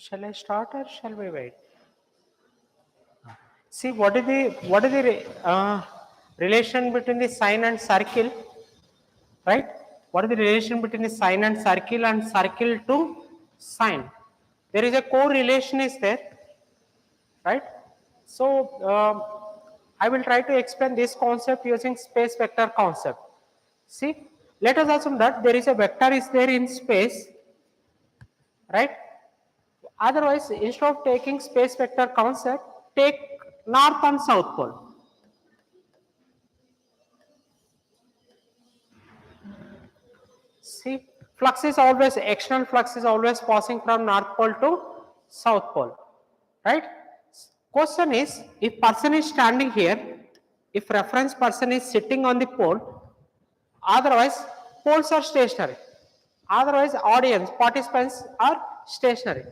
Shall I start or shall we wait? See, what is the relation between the sine and circle, right? What is the relation between the sine and circle to sine? There is a correlation is there, right? So I will try to explain this concept using space vector concept. See, let us assume that there is a vector is there in space, right? Otherwise, instead of taking space vector concept, take north and south pole. See, external flux is always passing from north pole to south pole, right? Question is, if person is standing here, if reference person is sitting on the pole, otherwise poles are stationary. Otherwise, audience, participants are stationary.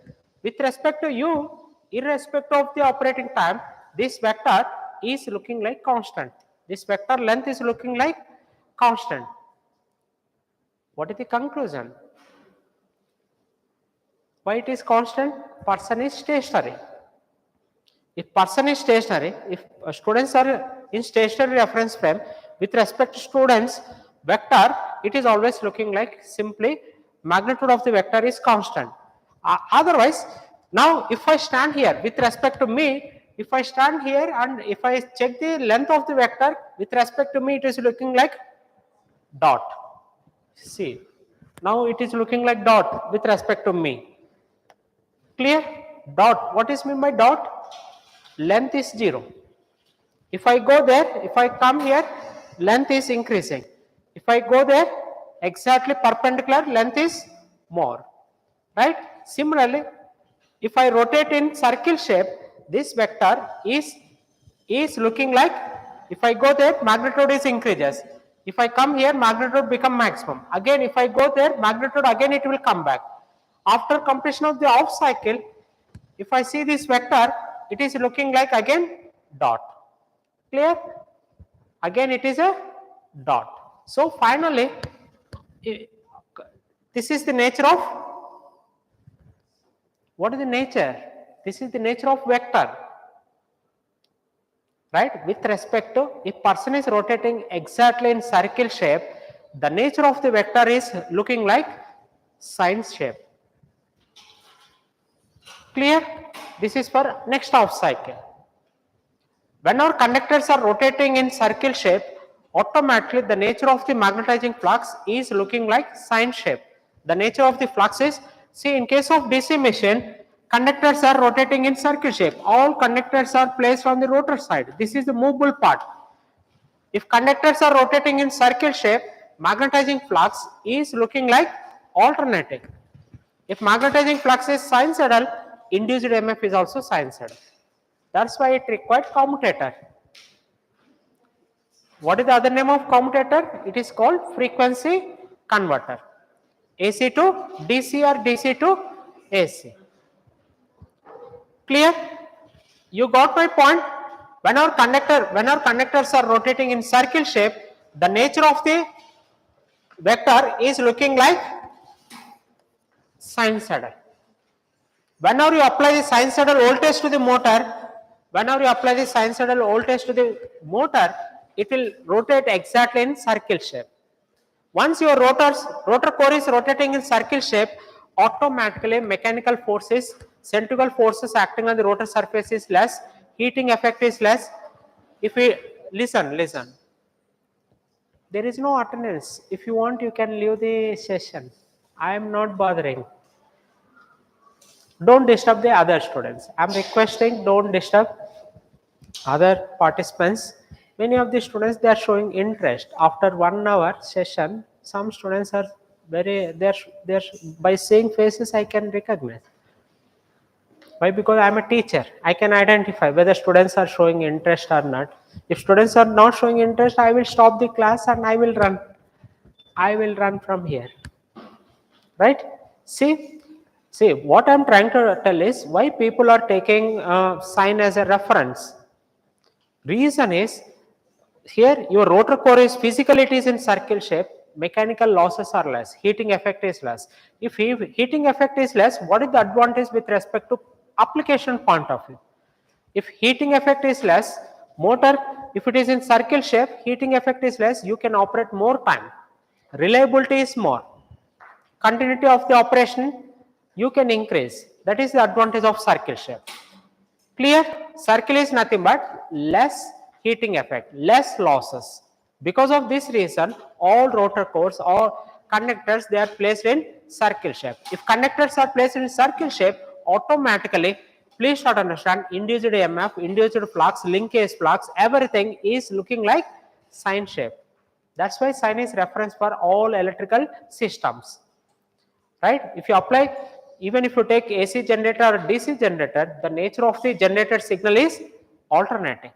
With respect to you, irrespective of the operating time, this vector is looking like constant. This vector length is looking like constant. What is the conclusion? Why it is constant? Person is stationary. If person is stationary, if students are in stationary reference frame, with respect to students, vector, it is always looking like simply magnitude of the vector is constant. Otherwise, now if I stand here with respect to me, if I stand here and if I check the length of the vector with respect to me, it is looking like dot. See, now it is looking like dot with respect to me. Clear? Dot. What is mean by dot? Length is 0. If I go there, if I come here, length is increasing. If I go there, exactly perpendicular, length is more. Right? Similarly, if I rotate in circle shape, this vector is looking like, if I go there, magnitude is increases. If I come here, magnitude become maximum. Again, if I go there, magnitude again it will come back. After completion of the off cycle, if I see this vector, it is looking like again dot. Clear? Again it is a dot. So finally, this is the nature of, what is the nature? This is the nature of vector. Right? With respect to, if person is rotating exactly in circle shape, the nature of the vector is looking like sine shape. Clear? This is for next half cycle. When our conductors are rotating in circle shape, automatically the nature of the magnetizing flux is looking like sine shape. The nature of the flux is, see, in case of DC machine, conductors are rotating in circle shape. All conductors are placed on the rotor side. This is the movable part. If conductors are rotating in circle shape, magnetizing flux is looking like alternating. If magnetizing flux is sinusoidal, induced EMF is also sinusoidal. That's why it required commutator. What is the other name of commutator? It is called frequency converter. AC to DC or DC to AC. Clear? You got my point? When our conductors are rotating in circle shape, the nature of the vector is looking like sinusoidal. Whenever you apply the sinusoidal voltage to the motor, it will rotate exactly in circle shape. Once your rotor core is rotating in circle shape, automatically mechanical forces, centrifugal forces acting on the rotor surface is less, heating effect is less. If we listen, there is no attendance. If you want, you can leave the session. I am not bothering. Don't disturb the other students. I am requesting, don't disturb other participants. Many of the students, they are showing interest. After 1 hour session, some students are they're by seeing faces I can recognize. Why? Because I am a teacher. I can identify whether students are showing interest or not. If students are not showing interest, I will stop the class and I will run. I will run from here. Right? See, what I am trying to tell is why people are taking sine as a reference. Reason is, here your rotor core is physically it is in circle shape, mechanical losses are less, heating effect is less. If heating effect is less, what is the advantage with respect to application point of view? If heating effect is less, motor, if it is in circle shape, heating effect is less, you can operate more time. Reliability is more. Continuity of the operation, you can increase. That is the advantage of circle shape. Clear? Circle is nothing but less heating effect, less losses. Because of this reason, all rotor cores or conductors, they are placed in circle shape. If conductors are placed in circle shape, automatically, please start understand, induced EMF, induced flux, linkage flux, everything is looking like sine shape. That's why sine is reference for all electrical systems. Right? If you apply, even if you take AC generator or DC generator, the nature of the generated signal is alternating.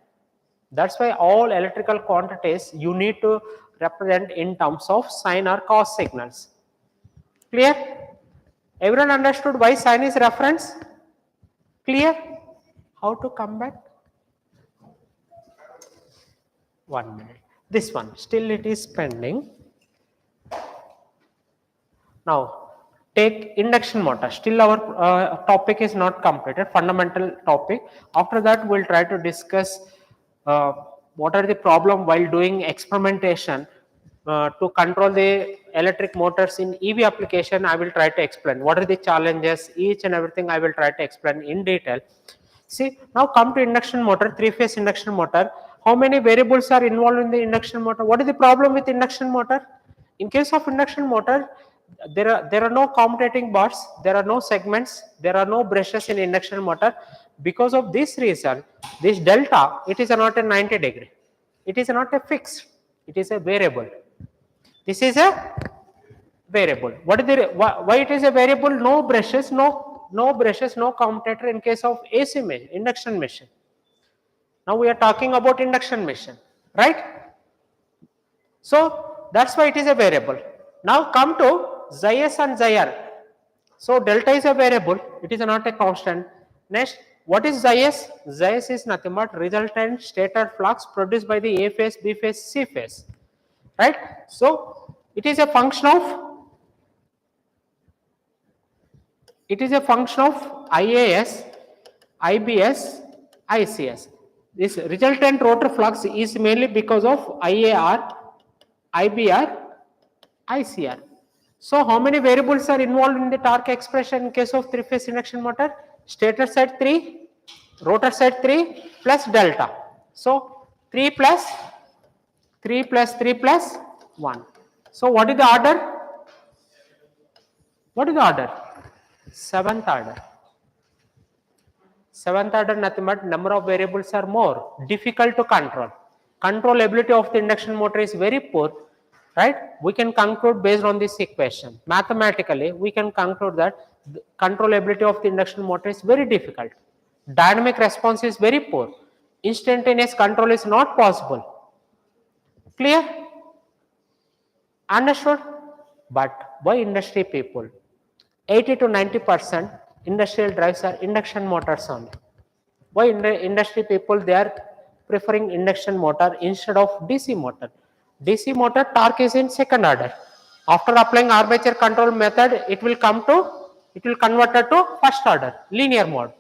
That's why all electrical quantities you need to represent in terms of sine or cos signals. Clear? Everyone understood why sine is reference? Clear? How to come back? 1 minute. This one, still it is pending. Now, take induction motor. Still our topic is not completed, fundamental topic. After that, we'll try to discuss what are the problem while doing experimentation to control the electric motors in EV application. I will try to explain what are the challenges, each and everything I will try to explain in detail. See, now come to induction motor, three-phase induction motor. How many variables are involved in the induction motor? What is the problem with induction motor? In case of induction motor, there are no commutating bars, there are no segments, there are no brushes in induction motor. Because of this reason, this delta, it is not a 90 degree. It is not a fixed, it is a variable. This is a variable. What is the why it is a variable? No brushes, no brushes, no commutator in case of AC machine, induction machine. Now we are talking about induction machine, right? So that's why it is a variable. Now come to Xs and Xr. So delta is a variable, it is not a constant. Next, what is Xs? Xs is nothing but resultant stator flux produced by the A phase, B phase, C phase, right? So it is a function of IAS, IBS, ICS. This resultant rotor flux is mainly because of IAR, IBR, ICR. So how many variables are involved in the torque expression in case of three-phase induction motor? Stator side 3, rotor side 3 plus delta. So 3 plus 3 plus 3 plus 1. So what is the order? What is the order? Seventh order. Seventh order nothing but number of variables are more, difficult to control. Controllability of the induction motor is very poor, right? We can conclude based on this equation. Mathematically, we can conclude that the controllability of the induction motor is very difficult. Dynamic response is very poor. Instantaneous control is not possible. Clear? Understood? But why industry people? 80 to 90% industrial drives are induction motors only. Why industry people, they are preferring induction motor instead of DC motor? DC motor torque is in second order. After applying armature control method, it will convert to first order, linear mode.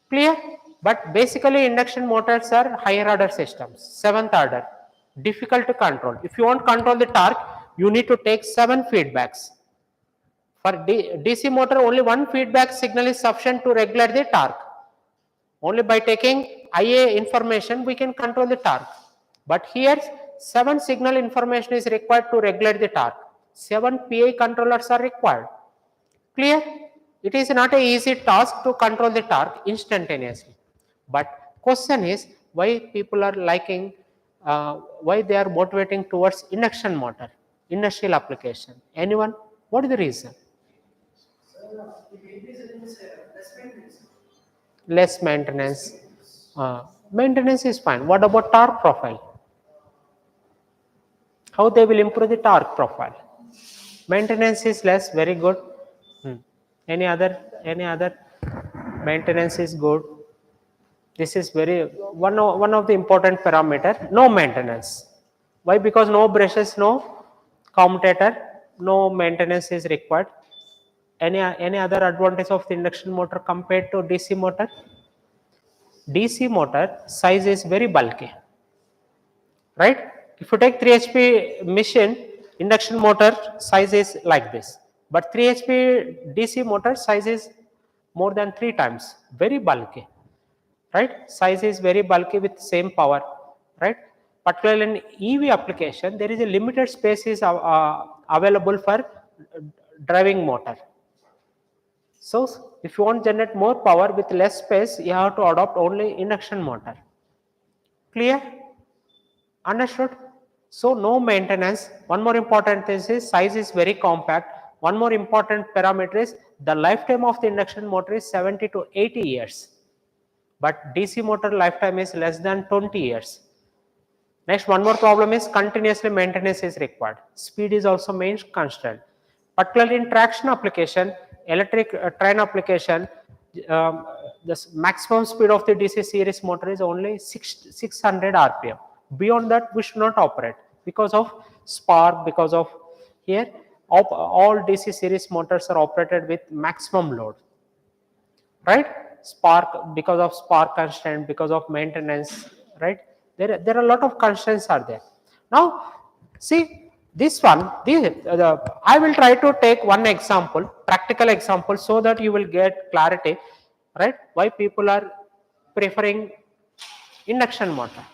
Clear? But basically induction motors are higher order systems, seventh order, difficult to control. If you want to control the torque, you need to take 7 feedbacks. For DC motor, only one feedback signal is sufficient to regulate the torque. Only by taking IA information, we can control the torque. But here, 7 signal information is required to regulate the torque. 7 PI controllers are required. Clear? It is not an easy task to control the torque instantaneously. But question is, why people are liking, why they are motivating towards induction motor, industrial application? Anyone? What is the reason? Less maintenance. Maintenance is fine. What about torque profile? How they will improve the torque profile? Maintenance is less, very good. Any other? Maintenance is good. This is one of the important parameter. No maintenance. Why? Because no brushes, no commutator, no maintenance is required. Any other advantage of the induction motor compared to DC motor? DC motor size is very bulky, right? If you take 3 HP machine, induction motor size is like this, but 3 HP DC motor size is more than 3 times, very bulky, right? Size is very bulky with same power, right? Particularly in EV application, there is a limited space is available for driving motor. So if you want to generate more power with less space, you have to adopt only induction motor. Clear? Understood? So no maintenance. One more important thing is size is very compact. One more important parameter is the lifetime of the induction motor is 70 to 80 years. But DC motor lifetime is less than 20 years. Next, one more problem is continuously maintenance is required. Speed is also main constraint. Particularly in traction application, electric train application, the maximum speed of the DC series motor is only 600 RPM. Beyond that, we should not operate because of spark, because of here, all DC series motors are operated with maximum load, right? Spark, because of spark constraint, because of maintenance, right? There are a lot of constraints are there. Now, see this one, I will try to take one example, practical example, so that you will get clarity, right? Why people are preferring induction motor.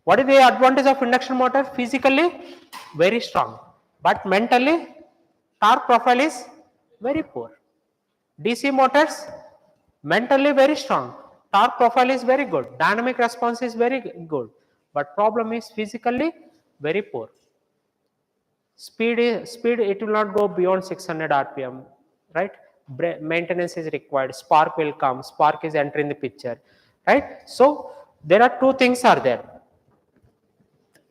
What is the advantage of induction motor? Physically, very strong, but mentally, torque profile is very poor. DC motors, mentally very strong, torque profile is very good, dynamic response is very good, but problem is physically very poor. Speed it will not go beyond 600 RPM, right? Maintenance is required, spark will come, spark is entering the picture, right? So there are two things are there,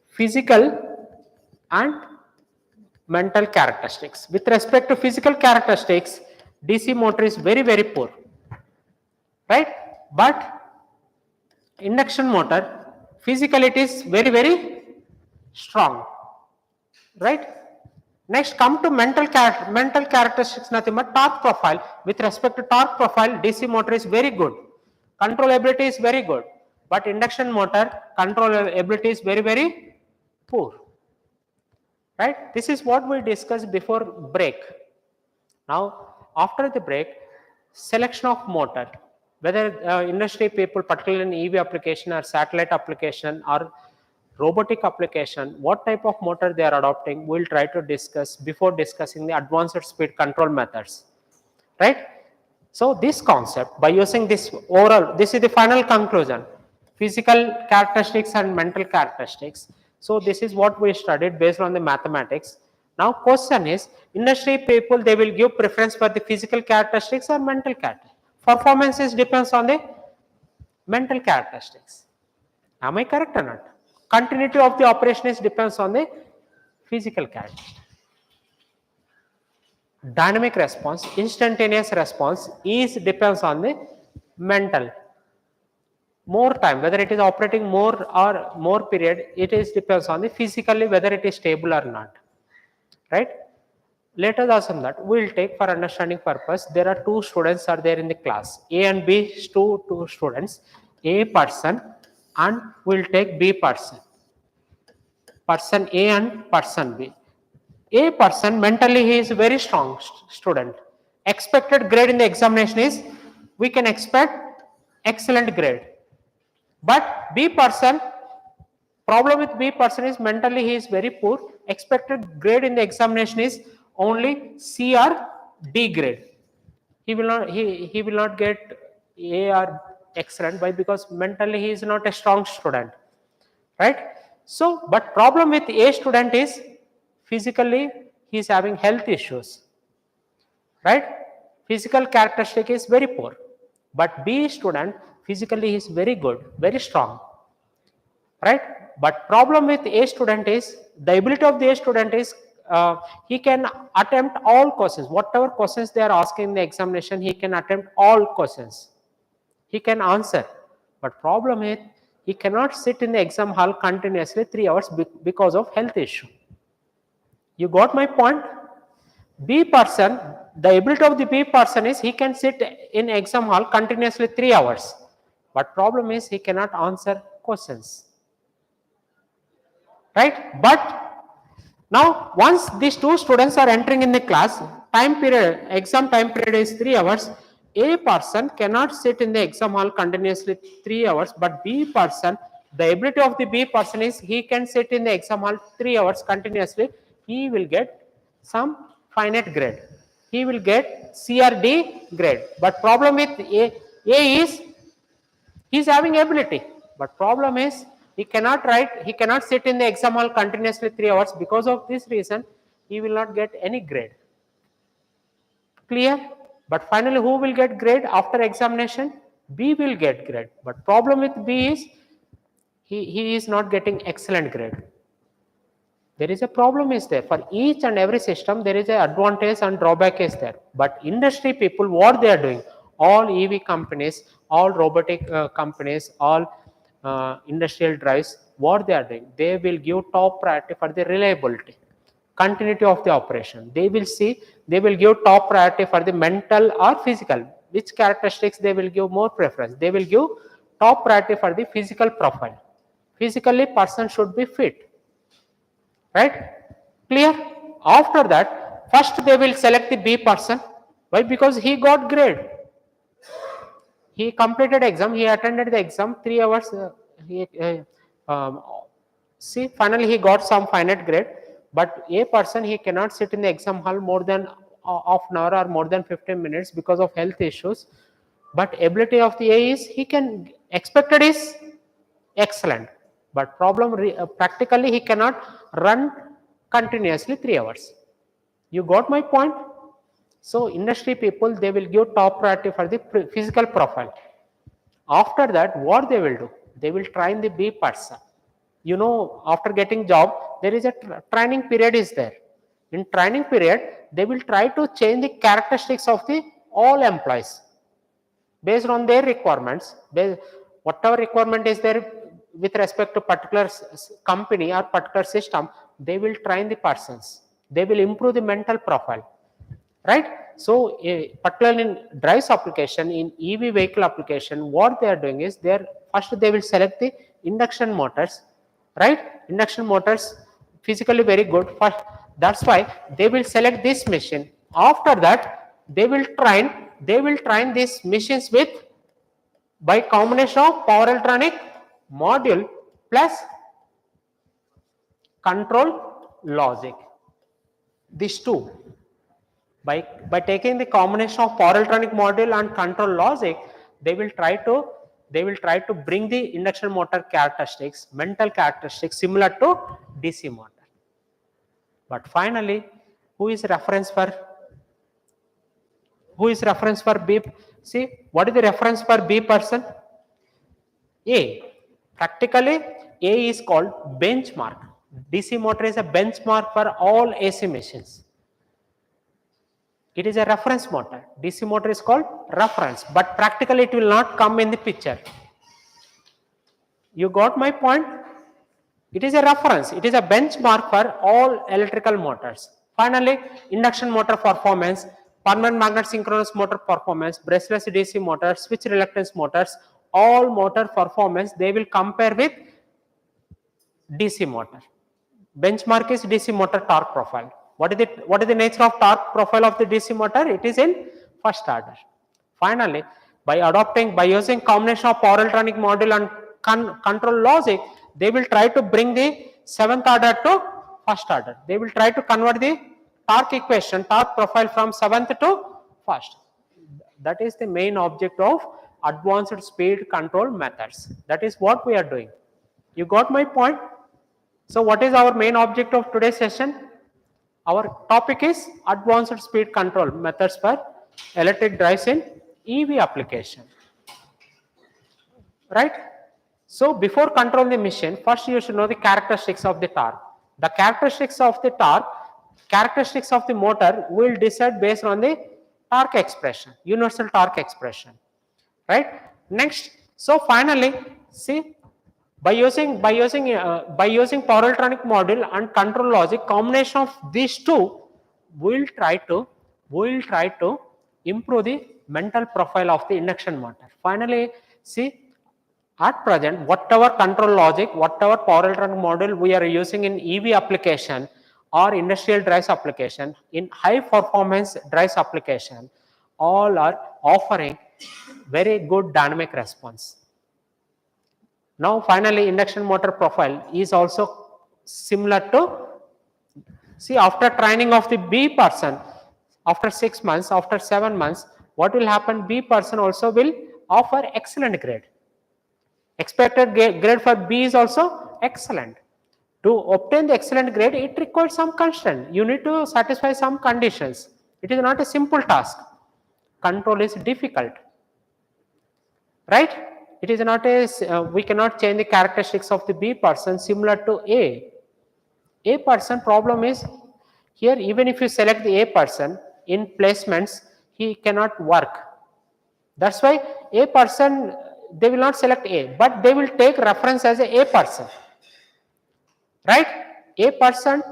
physical and mental characteristics. With respect to physical characteristics, DC motor is very poor, right? But induction motor, physically it is very strong, right? Next, come to mental characteristics, nothing but torque profile. With respect to torque profile, DC motor is very good, controllability is very good, but induction motor controllability is very poor, right? This is what we discussed before break. Now, after the break, selection of motor, whether industry people, particularly in EV application or satellite application or robotic application, what type of motor they are adopting, we'll try to discuss before discussing the advanced speed control methods, right? So this concept, by using this overall, this is the final conclusion, physical characteristics and mental characteristics. So this is what we studied based on the mathematics. Now question is, industry people, they will give preference for the physical characteristics or mental characteristics. Performances depends on the mental characteristics. Am I correct or not? Continuity of the operation is depends on the physical characteristics. Dynamic response, instantaneous response is depends on the mental. More time, whether it is operating more or more period, it is depends on the physically whether it is stable or not, right? Let us assume that we will take for understanding purpose, there are two students are there in the class, A and B, two students, A person and we will take B person, person A and person B. A person mentally he is a very strong student. Expected grade in the examination is, we can expect excellent grade. But B person, problem with B person is mentally he is very poor. Expected grade in the examination is only C or D grade. He will not get A or excellent. Why? Because mentally he is not a strong student, right? So, but problem with A student is physically he is having health issues, right? Physical characteristic is very poor, but B student physically is very good, very strong, right? But problem with A student is, the ability of the A student is he can attempt all questions, whatever questions they are asking in the examination, he can attempt all questions, he can answer. But problem is, he cannot sit in the exam hall continuously 3 hours because of health issue, You got my point? B person, the ability of the B person is he can sit in exam hall continuously 3 hours. But problem is he cannot answer questions. Right? But now once these two students are entering in the class, time period, exam time period is 3 hours. A person cannot sit in the exam hall continuously 3 hours, but B person, the ability of the B person is he can sit in the exam hall 3 hours continuously. He will get some finite grade. He will get CRD grade. But problem with A is he is having ability, but problem is he cannot write, he cannot sit in the exam hall continuously 3 hours. Because of this reason, he will not get any grade. Clear? But finally, who will get grade after examination? B will get grade. But problem with B is he is not getting excellent grade. There is a problem is there. For each and every system, there is an advantage and drawback is there. But industry people, what they are doing, all EV companies, all robotic companies, all industrial drives, what they are doing, they will give top priority for the reliability, continuity of the operation. They will see, they will give top priority for the mental or physical. Which characteristics they will give more preference? They will give top priority for the physical profile. Physically, person should be fit. Right? Clear? After that, first they will select the B person. Why? Because he got grade. He completed exam. He attended the exam 3 hours. See, finally he got some finite grade. But A person, he cannot sit in the exam hall more than half an hour or more than 15 minutes because of health issues. But ability of the A is he can expected is excellent. But problem practically he cannot run continuously 3 hours. You got my point? So industry people, they will give top priority for the physical profile. After that, what they will do? They will train the B person. You know, after getting job, there is a training period is there. In training period, they will try to change the characteristics of the all employees based on their requirements. Whatever requirement is there with respect to particular company or particular system, they will train the persons. They will improve the mental profile. Right? So, particularly in drives application, in EV vehicle application, what they are doing is first they will select the induction motors. Right? Induction motors physically very good. First, that's why they will select this machine. After that, they will train these machines with by combination of power electronic module plus control logic. These two. By taking the combination of power electronic module and control logic, they will try to bring the induction motor characteristics, mental characteristics similar to DC motor. But finally, who is reference for B? See, what is the reference for B person? A. Practically, A is called benchmark. DC motor is a benchmark for all AC machines. It is a reference motor. DC motor is called reference, but practically it will not come in the picture. You got my point? It is a reference. It is a benchmark for all electrical motors. Finally, induction motor performance, permanent magnet synchronous motor performance, brushless DC motor, switch reluctance motors, all motor performance they will compare with DC motor. Benchmark is DC motor torque profile. What is the nature of torque profile of the DC motor? It is in first order. Finally, by using combination of power electronic module and control logic, they will try to bring the seventh order to first order. They will try to convert the torque equation, torque profile from seventh to first. That is the main object of advanced speed control methods. That is what we are doing. You got my point? So what is our main object of today's session? Our topic is advanced speed control methods for electric drives in EV application. Right? So before controlling the machine, first you should know the characteristics of the torque. The characteristics of the torque, characteristics of the motor will decide based on the torque expression, universal torque expression. Right? Next, so finally, see, By using power electronic module and control logic, combination of these two, we will try to improve the mental profile of the induction motor. Finally, see, at present, whatever control logic, whatever power electronic module we are using in EV application or industrial drives application, in high performance drives application, all are offering very good dynamic response. Now finally, induction motor profile is also similar to, see, after training of the B person, after 6 months, after 7 months, what will happen? B person also will offer excellent grade. Expected grade for B is also excellent. To obtain the excellent grade, it requires some constraint. You need to satisfy some conditions. It is not a simple task. Control is difficult. Right? It is not a, we cannot change the characteristics of the B person similar to A. A person problem is here, even if you select the A person in placements, he cannot work. That's why A person, they will not select A, but they will take reference as a person. Right? A person,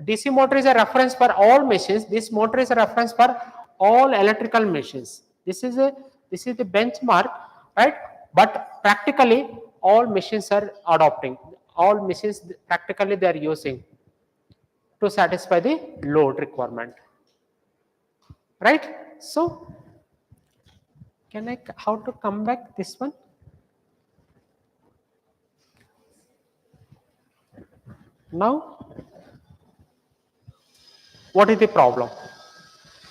DC motor is a reference for all machines. This motor is a reference for all electrical machines. This is the benchmark, right? But practically all machines are adopting. All machines practically they are using to satisfy the load requirement. Right? So, how to come back this one? Now, what is the problem?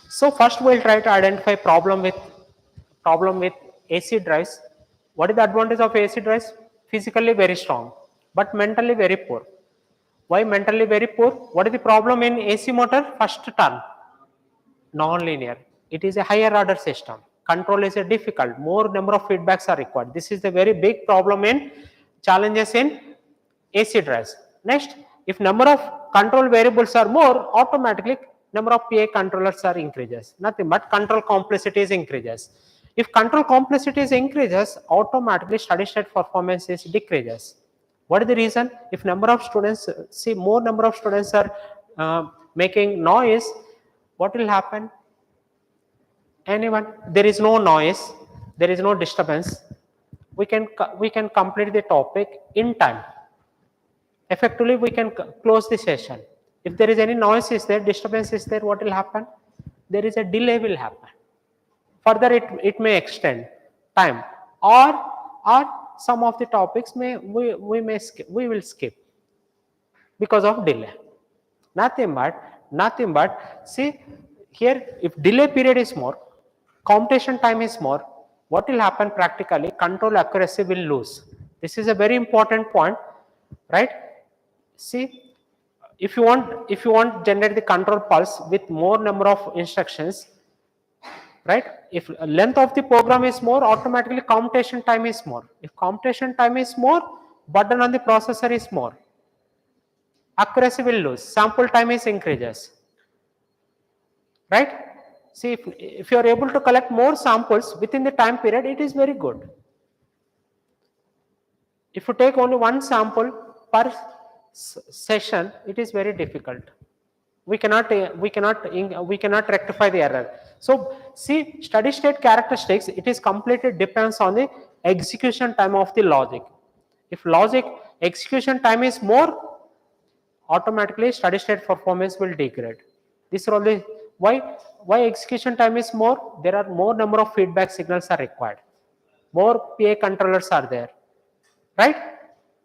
So first we'll try to identify problem with AC drives. What is the advantage of AC drives? Physically very strong, but mentally very poor. Why mentally very poor? What is the problem in AC motor? First term, non-linear. It is a higher order system. Control is a difficult. More number of feedbacks are required. This is the very big problem in challenges in AC drives. Next, if number of control variables are more, automatically number of PA controllers are increases. Nothing but control complexity is increases. If control complexity is increases, automatically steady state performance is decreases. What is the reason? If number of students, see, more number of students are making noise, what will happen? Anyone? There is no noise, there is no disturbance. We can complete the topic in time. Effectively, we can close the session. If there is any noise is there, disturbance is there, what will happen? There is a delay will happen. Further, it may extend time, or some of the topics we will skip because of delay. Nothing but see here, if delay period is more, computation time is more, what will happen practically? Control accuracy will lose. This is a very important point, right? See, if you want generate the control pulse with more number of instructions, right? If length of the program is more, automatically computation time is more. If computation time is more, burden on the processor is more. Accuracy will lose. Sample time is increases. Right? See, if you are able to collect more samples within the time period, it is very good. If you take only one sample per session, it is very difficult. We cannot rectify the error. So see, steady state characteristics, it is completely depends on the execution time of the logic. If logic execution time is more, automatically steady state performance will degrade. This is only why execution time is more. There are more number of feedback signals are required. More PA controllers are there, right?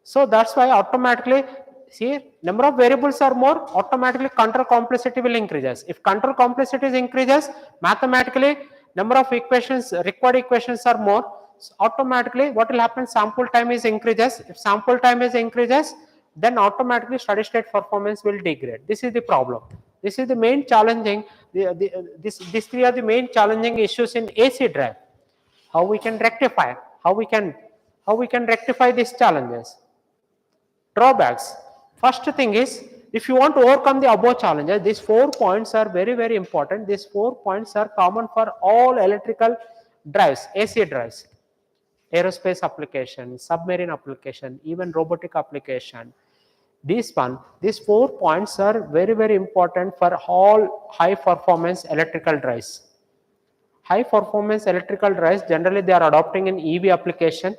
So that's why automatically, see, number of variables are more, automatically control complexity will increases. If control complexity is increases, mathematically number of equations, required equations are more, so automatically what will happen? Sample time is increases. If sample time is increases, then automatically steady state performance will degrade. This is the problem. This is the main challenging, these three are the main challenging issues in AC drive. How we can rectify, how we can rectify these challenges. Drawbacks. First thing is, if you want to overcome the above challenges, these 4 points are very, very important. These 4 points are common for all electrical drives, AC drives. aerospace application, submarine application, even robotic application. These 4 points are very, very important for all high performance electrical drives. High performance electrical drives, generally they are adopting in EV application.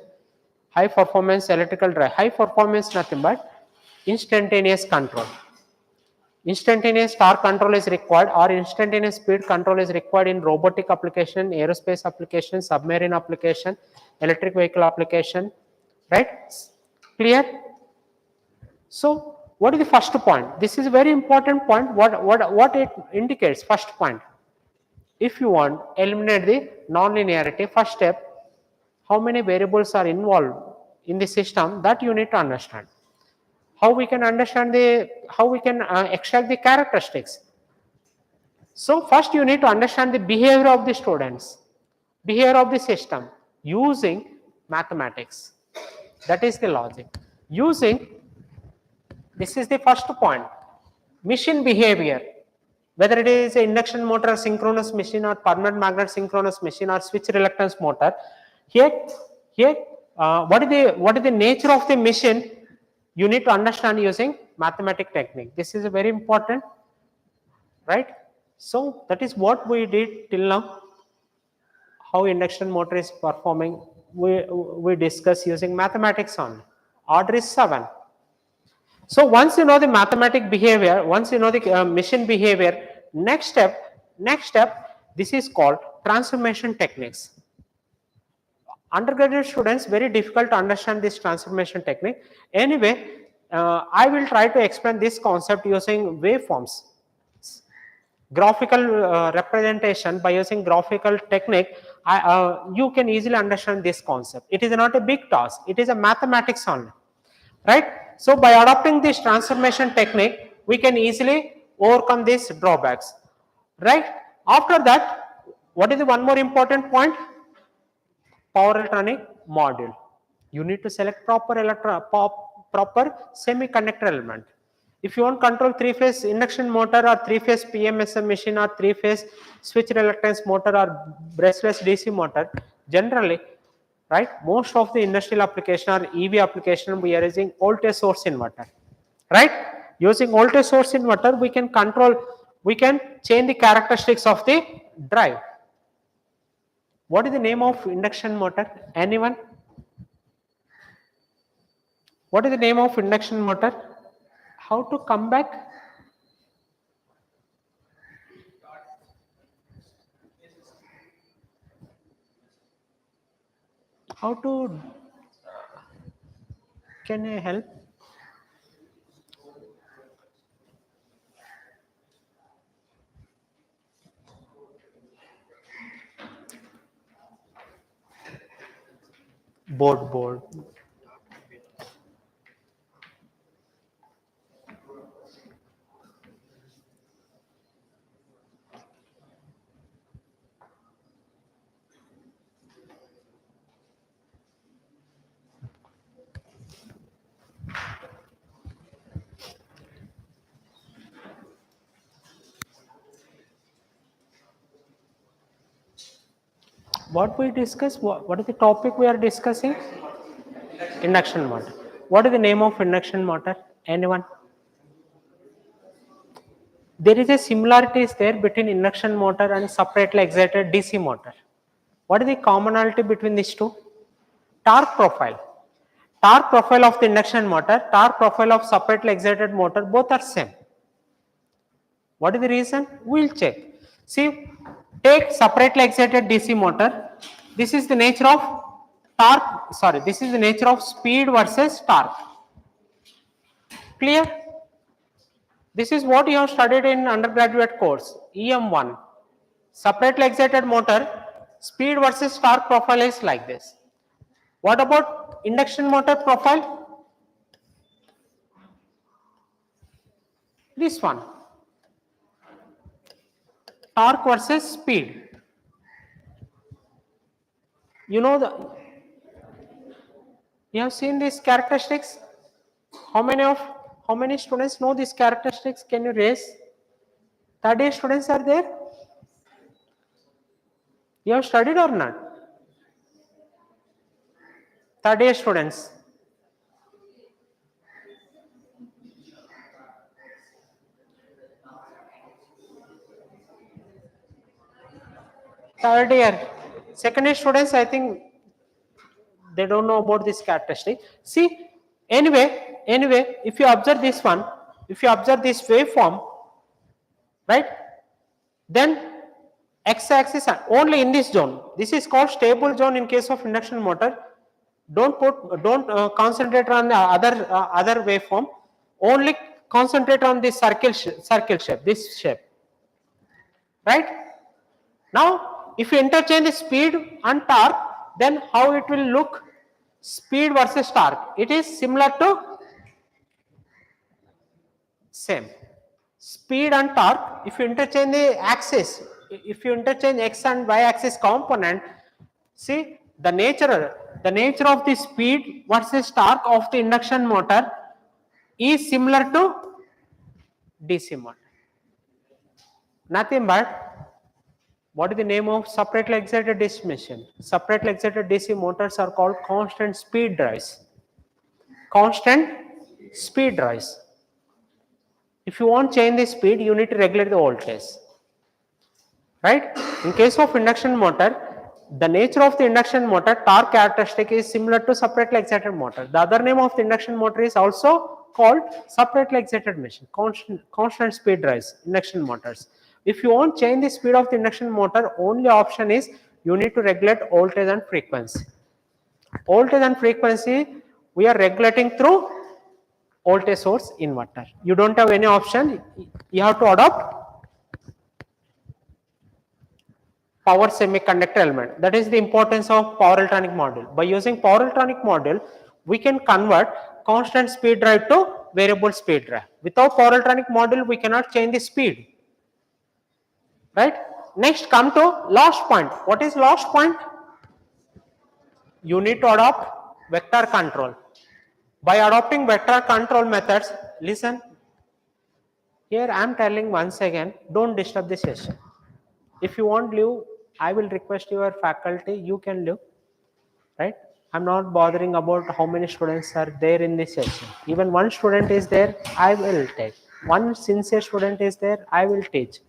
High performance electrical drive. High performance nothing but instantaneous control. Instantaneous torque control is required, or instantaneous speed control is required in robotic application, aerospace application, submarine application, electric vehicle application, right? Clear? So what is the first point? This is a very important point. What it indicates? First point. If you want eliminate the non-linearity, first step, how many variables are involved in the system, that you need to understand. How we can understand how we can extract the characteristics. So first you need to understand the behavior of the students, behavior of the system using mathematics. That is the logic. This is the first point, machine behavior. Whether it is an induction motor, synchronous machine, or permanent magnet synchronous machine, or switch reluctance motor, here what is the nature of the machine, you need to understand using mathematical technique. This is very important, right? So that is what we did till now. How induction motor is performing, we discuss using mathematics only. Order is 7. So once you know the mathematic behavior, once you know the machine behavior, next step, this is called transformation techniques. Undergraduate students, very difficult to understand this transformation technique. Anyway, I will try to explain this concept using waveforms. Graphical representation, by using graphical technique, you can easily understand this concept. It is not a big task, it is a mathematics only, right? So by adopting this transformation technique, we can easily overcome these drawbacks, right? After that, what is the one more important point? Power electronic module. You need to select proper semiconductor element. If you want control 3-phase induction motor, or 3-phase PMSM machine, or 3-phase switch reluctance motor, or brushless DC motor, generally, right, most of the industrial application or EV application, we are using voltage source inverter, right? Using voltage source inverter, we can change the characteristics of the drive. What is the name of induction motor? Anyone? What is the name of induction motor? How to come back? How to? Can I help? Board. What we discuss? What is the topic we are discussing? Induction motor. What is the name of induction motor? Anyone? There is a similarities there between induction motor and separately excited DC motor. What is the commonality between these two? Torque profile. Torque profile of the induction motor, torque profile of separately excited motor, both are same. What is the reason? We will check. See, take separately excited DC motor. This is the nature of torque, sorry, this is the nature of speed versus torque. Clear? This is what you have studied in undergraduate course, EM1. Separately excited motor, speed versus torque profile is like this. What about induction motor profile? This one. Torque versus speed. You know you have seen these characteristics? How many students know these characteristics? Can you raise? 3rd year students are there? You have studied or not? Third year students. Third year. Second year students, I think they don't know about this characteristic. See, anyway, if you observe this one, if you observe this waveform, right, then x-axis only in this zone. This is called stable zone in case of induction motor. Don't concentrate on the other waveform. Only concentrate on this circle shape, this shape, right? Now, if you interchange the speed and torque, then how it will look? Speed versus torque. It is similar to same. Speed and torque, if you interchange the axis, if you interchange x and y axis component, see the nature of the speed versus torque of the induction motor is similar to DC motor. Nothing but what is the name of separately excited DC machine? Separately excited DC motors are called constant speed drives. Constant speed drives. If you want to change the speed, you need to regulate the voltage. Right? In case of induction motor, the nature of the induction motor torque characteristic is similar to separately excited motor. The other name of the induction motor is also called separately excited machine, constant speed drives, induction motors. If you want to change the speed of the induction motor, only option is you need to regulate voltage and frequency. Voltage and frequency we are regulating through voltage source inverter. You don't have any option. You have to adopt power semiconductor element. That is the importance of power electronic module. By using power electronic module, we can convert constant speed drive to variable speed drive. Without power electronic module, we cannot change the speed. Right? Next, come to last point. What is last point? You need to adopt vector control. By adopting vector control methods, listen. Here I am telling once again, don't disturb the session. If you want leave, I will request your faculty, you can leave. Right? I'm not bothering about how many students are there in this session. Even one student is there, I will take. One sincere student is there, I will teach.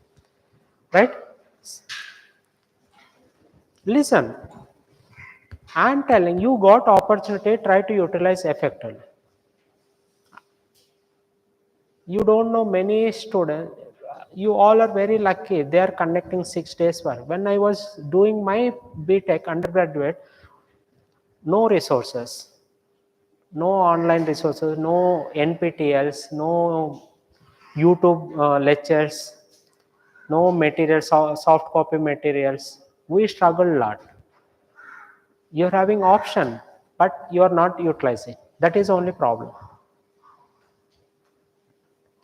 Right? Listen, I am telling you got opportunity, try to utilize effectively. You don't know many students, you all are very lucky, they are conducting 6 days work. When I was doing my BTech undergraduate, no resources, no online resources, no NPTLs, no YouTube lectures, no materials, soft copy materials. We struggle a lot. You're having option, but you're not utilizing. That is only problem.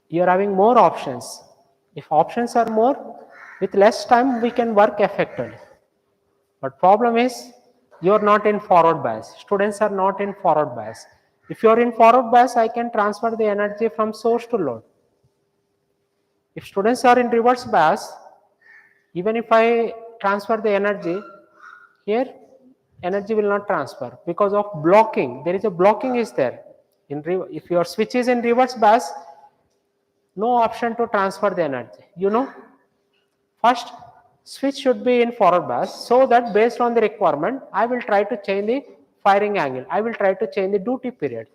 You're having more options. If options are more, with less time we can work effectively. But problem is, you're not in forward bias. Students are not in forward bias. If you're in forward bias, I can transfer the energy from source to load. If students are in reverse bias, even if I transfer the energy, here energy will not transfer because of blocking. There is a blocking is there. If your switch is in reverse bias, no option to transfer the energy. You know, first switch should be in forward bias, so that based on the requirement, I will try to change the firing angle. I will try to change the duty period.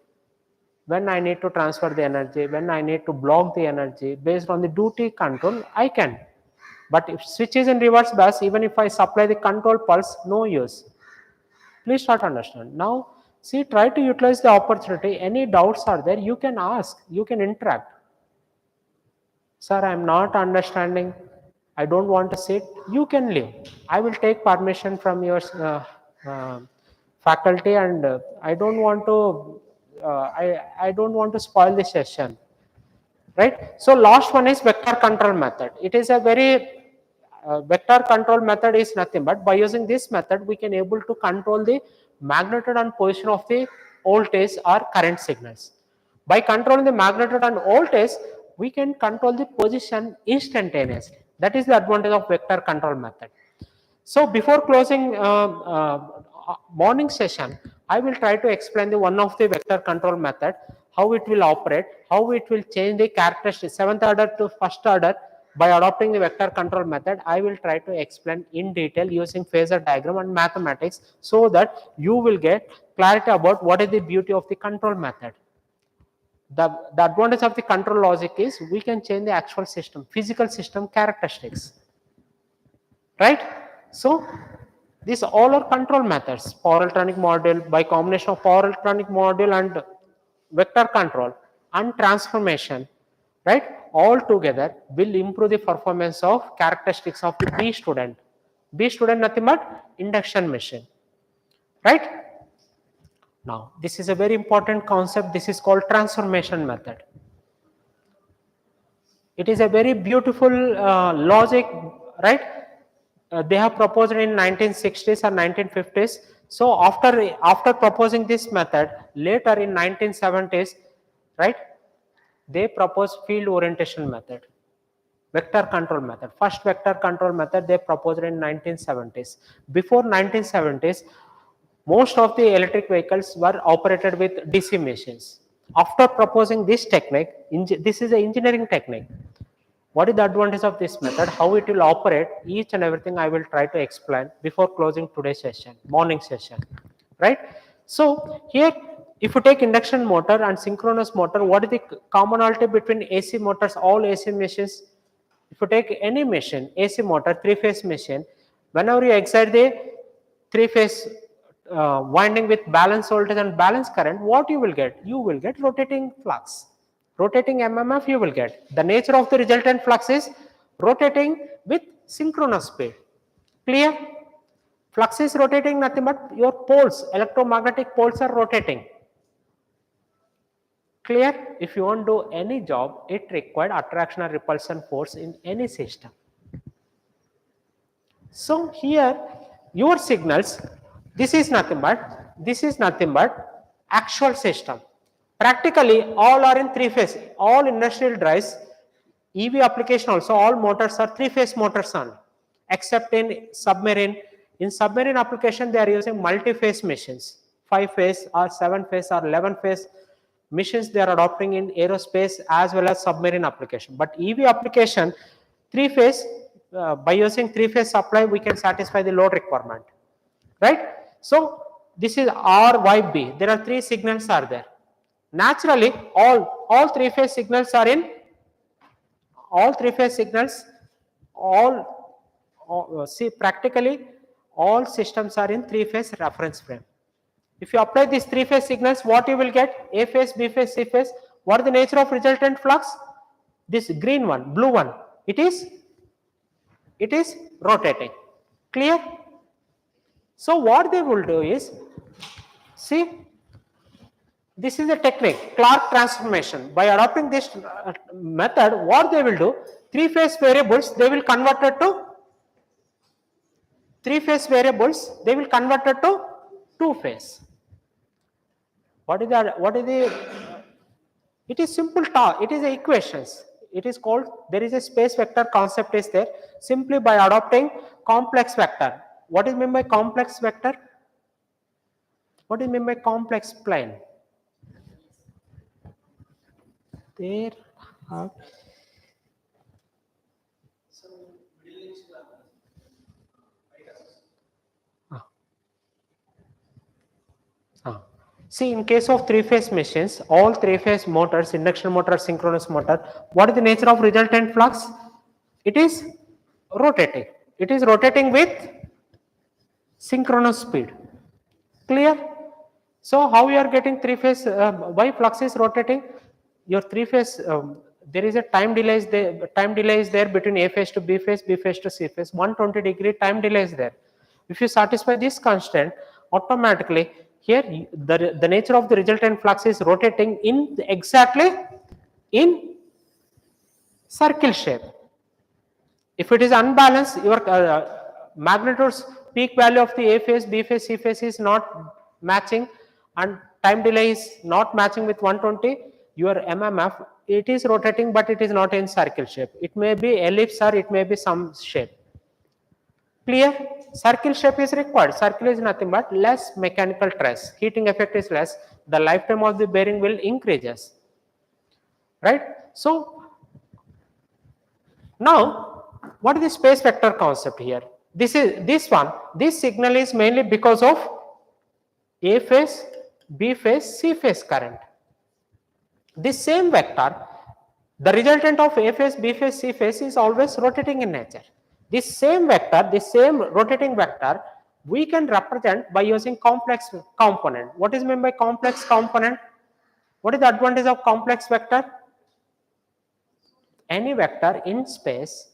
When I need to transfer the energy, when I need to block the energy, based on the duty control, I can. But if switch is in reverse bias, even if I supply the control pulse, no use. Please try to understand. Now, see, try to utilize the opportunity. Any doubts are there, you can ask, you can interact. Sir, I am not understanding. I don't want to sit. You can leave. I will take permission from your faculty, and I don't want to. I don't want to spoil the session. Right. So last one is vector control method. It is a very vector control method is nothing but by using this method we can able to control the magnitude and position of the voltage or current signals. By controlling the magnitude and voltage, we can control the position instantaneously. That is the advantage of vector control method. So before closing morning session, I will try to explain the one of the vector control method, how it will operate, how it will change the characteristics 7th order to 1st order by adopting the vector control method. I will try to explain in detail using phasor diagram and mathematics, so that you will get clarity about what is the beauty of the control method. The advantage of the control logic is we can change the actual system, physical system characteristics, right? So these all are control methods, power electronic module by combination of power electronic module and vector control and transformation, right? All together will improve the performance of characteristics of the B student. B student nothing but induction machine, right? Now, this is a very important concept. This is called transformation method. It is a very beautiful logic, right? They have proposed in 1960s or 1950s. So after proposing this method, later in 1970s, right, they proposed field orientation method, vector control method. First vector control method they proposed in 1970s. Before 1970s, most of the electric vehicles were operated with DC machines. After proposing this technique, this is an engineering technique. What is the advantage of this method? How it will operate? Each and everything I will try to explain before closing today's session, morning session, right? So here, if you take induction motor and synchronous motor, what is the commonality between AC motors, all AC machines? If you take any machine, AC motor, three-phase machine, whenever you excite the three-phase winding with balance voltage and balance current, what you will get? You will get rotating flux. Rotating MMF you will get. The nature of the resultant flux is rotating with synchronous speed. Clear? Flux is rotating, nothing but your poles, electromagnetic poles are rotating. Clear? If you want to do any job, it required attraction or repulsion force in any system. So here, your signals, this is nothing but actual system. Practically, all are in three-phase. All industrial drives, EV application also, all motors are three-phase motors only, except in submarine. In submarine application, they are using multi-phase machines, 5-phase or 7-phase or 11-phase machines they are adopting in aerospace as well as submarine application. But EV application, three-phase, by using three-phase supply, we can satisfy the load requirement, right? So this is R, Y, B. There are three signals are there. Naturally, all three-phase signals are in see practically all systems are in three-phase reference frame. If you apply these three-phase signals, what you will get? A phase, B phase, C phase. What is the nature of resultant flux? This green one, blue one. It is rotating. Clear? So what they will do is, see, this is a technique, Clark transformation. By adopting this method, what they will do, three-phase variables, they will convert it to two-phase. What is the, it is simple talk, it is equations. It is called, there is a space vector concept is there, simply by adopting complex vector. What is meant by complex vector? What is meant by complex plane? There are see, in case of three-phase machines, all three-phase motors, induction motor, synchronous motor, what is the nature of resultant flux? It is rotating. It is rotating with synchronous speed. Clear? So how you are getting three-phase? Why flux is rotating? Your three-phase, there is a time delay is there. Time delay is there between A phase to B phase, B phase to C phase. 120-degree time delay is there. If you satisfy this constant, automatically here the nature of the resultant flux is rotating in exactly in circle shape. If it is unbalanced, your magnitude's peak value of the A phase, B phase, C phase is not matching, and time delay is not matching with 120, your MMF, it is rotating but it is not in circle shape. It may be ellipse or it may be some shape. Clear? Circle shape is required. Circle is nothing but less mechanical stress. Heating effect is less. The lifetime of the bearing will increases. Right? So now, what is the space vector concept here? This signal is mainly because of A phase, B phase, C phase current. This same vector, the resultant of A phase, B phase, C phase is always rotating in nature. This same vector, this same rotating vector, we can represent by using complex component. What is meant by complex component? What is the advantage of complex vector? Any vector in space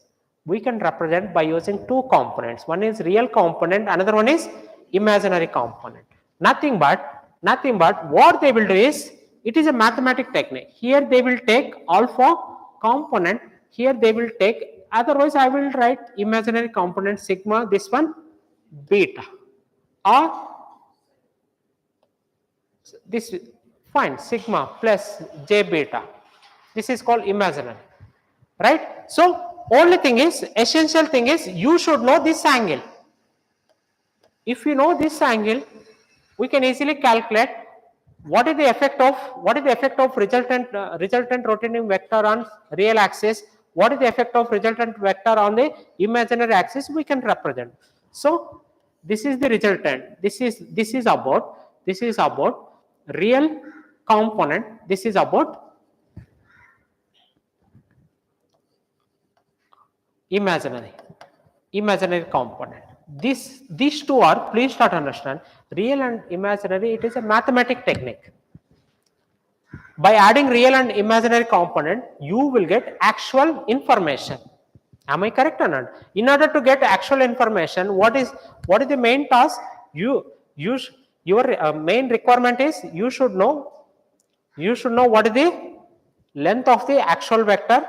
we can represent by using two components. One is real component, another one is imaginary component. Nothing but what they will do is, it is a mathematic technique. Here they will take alpha component, here they will take, otherwise I will write imaginary component sigma, this one beta, or this fine sigma plus j beta. This is called imaginary. Right? So only thing is, essential thing is, you should know this angle. If you know this angle, we can easily calculate what is the effect of resultant rotating vector on real axis, what is the effect of resultant vector on the imaginary axis, we can represent. So this is the resultant. This is about real component. This is about imaginary component. These two are, please start understand, real and imaginary. It is a mathematic technique. By adding real and imaginary component, you will get actual information. Am I correct or not? In order to get actual information, what is the main task? Your main requirement is, you should know what is the length of the actual vector,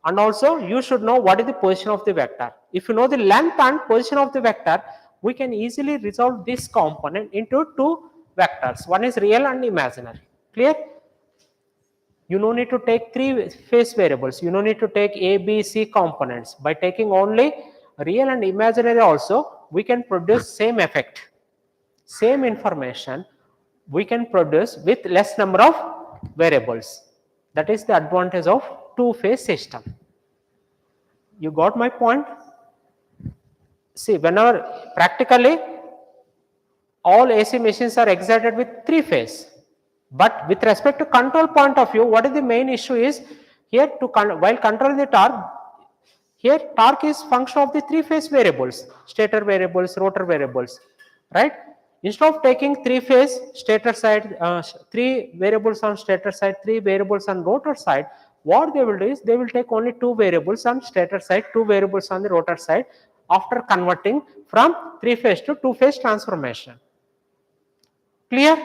and also you should know what is the position of the vector. If you know the length and position of the vector, we can easily resolve this component into two vectors. One is real and imaginary. Clear? You no need to take three phase variables. You no need to take A, B, C components. By taking only real and imaginary also, we can produce same effect, same information we can produce with less number of variables. That is the advantage of two-phase system. You got my point? See, whenever practically all AC machines are excited with three-phase, but with respect to control point of view, what is the main issue is, here while controlling the torque, here torque is function of the three-phase variables, stator variables, rotor variables, right? Instead of taking three-phase stator side, three variables on stator side, three variables on rotor side, what they will do is, they will take only two variables on stator side, two variables on the rotor side, after converting from three-phase to two-phase transformation. Clear?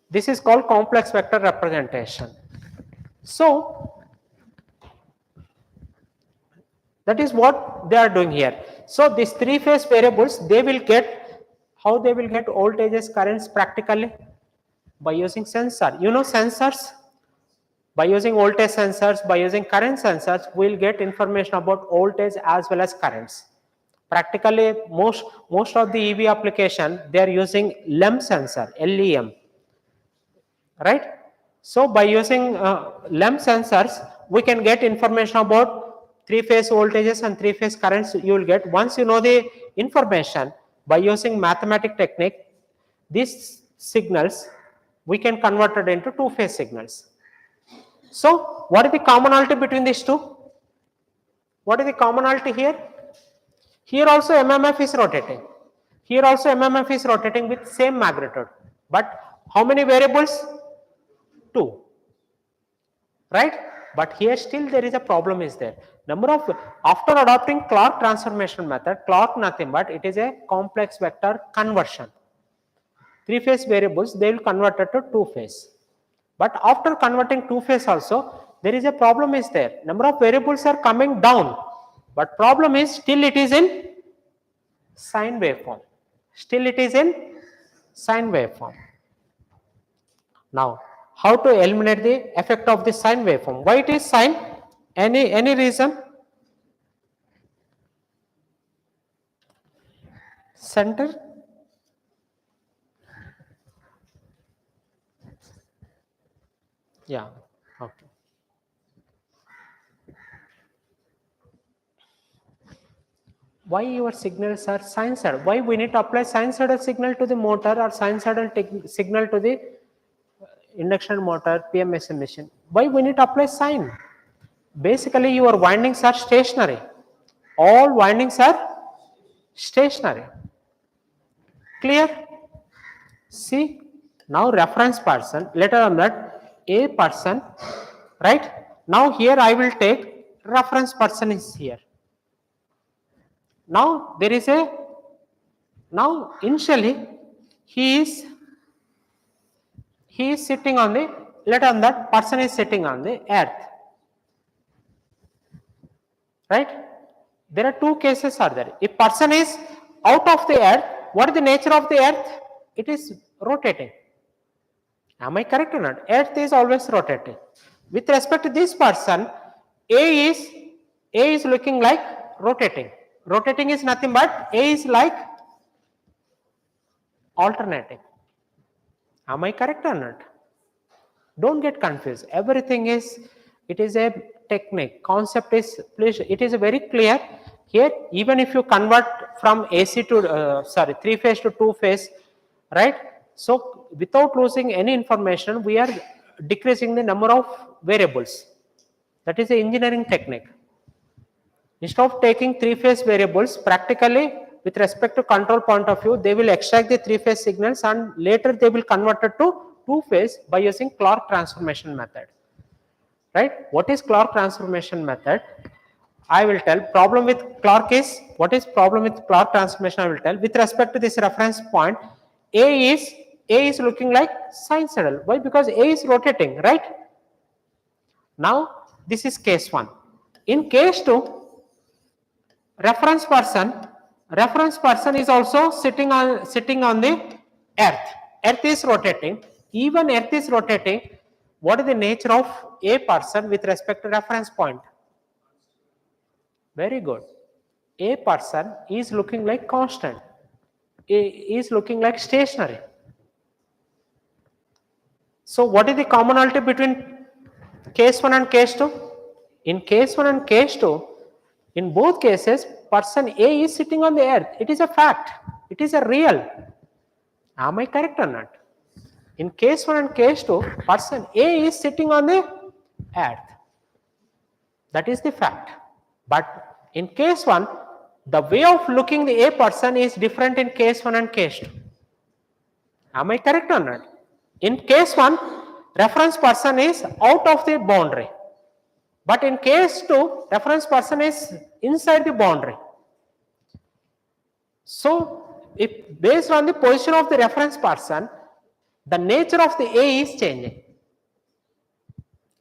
This is called complex vector representation. So that is what they are doing here. So these three-phase variables, they will get, how they will get voltages, currents practically? By using sensor. You know sensors? By using voltage sensors, by using current sensors, we will get information about voltage as well as currents. Practically, most of the EV application, they are using LEM sensor, LEM, right? So by using LEM sensors, we can get information about three-phase voltages and three-phase currents. You will get, once you know the information, by using mathematic technique, these signals we can convert it into two-phase signals. So what is the commonality between these two? What is the commonality here? Here also MMF is rotating. Here also MMF is rotating with same magnitude. But how many variables? Two. Right? But here still there is a problem is there. Number of, after adopting Clark transformation method, Clark nothing but it is a complex vector conversion. Three-phase variables, they will convert it to two-phase. But after converting two-phase also, there is a problem is there. Number of variables are coming down. But problem is, still it is in sine waveform. Still it is in sine waveform. Now, how to eliminate the effect of the sine waveform? Why it is sine? Any reason? center, yeah, okay. Why your signals are sinusoidal? Why we need to apply sinusoidal signal to the motor or sinusoidal signal to the induction motor, PMSM machine? Why we need to apply sine? Basically, your windings are stationary. All windings are stationary. Clear? See, now reference person, later on that a person, right? Now here I will take reference person is here. Now there is a, now initially he is sitting on the, later on that person is sitting on the earth, right? There are two cases are there. If person is out of the earth, what is the nature of the earth? It is rotating. Am I correct or not? Earth is always rotating. With respect to this person, A is looking like rotating. Rotating is nothing but A is like alternating. Am I correct or not? Don't get confused. Everything is, it is a technique. Concept is, please, it is very clear. Here, even if you convert from AC to, three phase to two phase, right? So, without losing any information, we are decreasing the number of variables. That is the engineering technique. Instead of taking three phase variables, practically, with respect to control point of view, they will extract the three phase signals and later they will convert it to two phase by using Clark transformation method. Right? What is Clark transformation method? I will tell. Problem with Clark is, what is problem with Clark transformation? I will tell. With respect to this reference point, A is looking like sinusoidal. Why? Because A is rotating, right? Now this is case 1. In case 2, reference person is also sitting on the earth. Earth is rotating. Even earth is rotating. What is the nature of a person with respect to reference point? Very good. A person is looking like constant. A is looking like stationary. So what is the commonality between case 1 and case 2? In case 1 and case 2, in both cases, person A is sitting on the earth. It is a fact. It is a real. Am I correct or not? In case 1 and case 2, person A is sitting on the earth. That is the fact. But in case 1, the way of looking the A person is different in case 1 and case 2. Am I correct or not? In case 1, reference person is out of the boundary. But in case 2, reference person is inside the boundary. So, if based on the position of the reference person, the nature of the A is changing.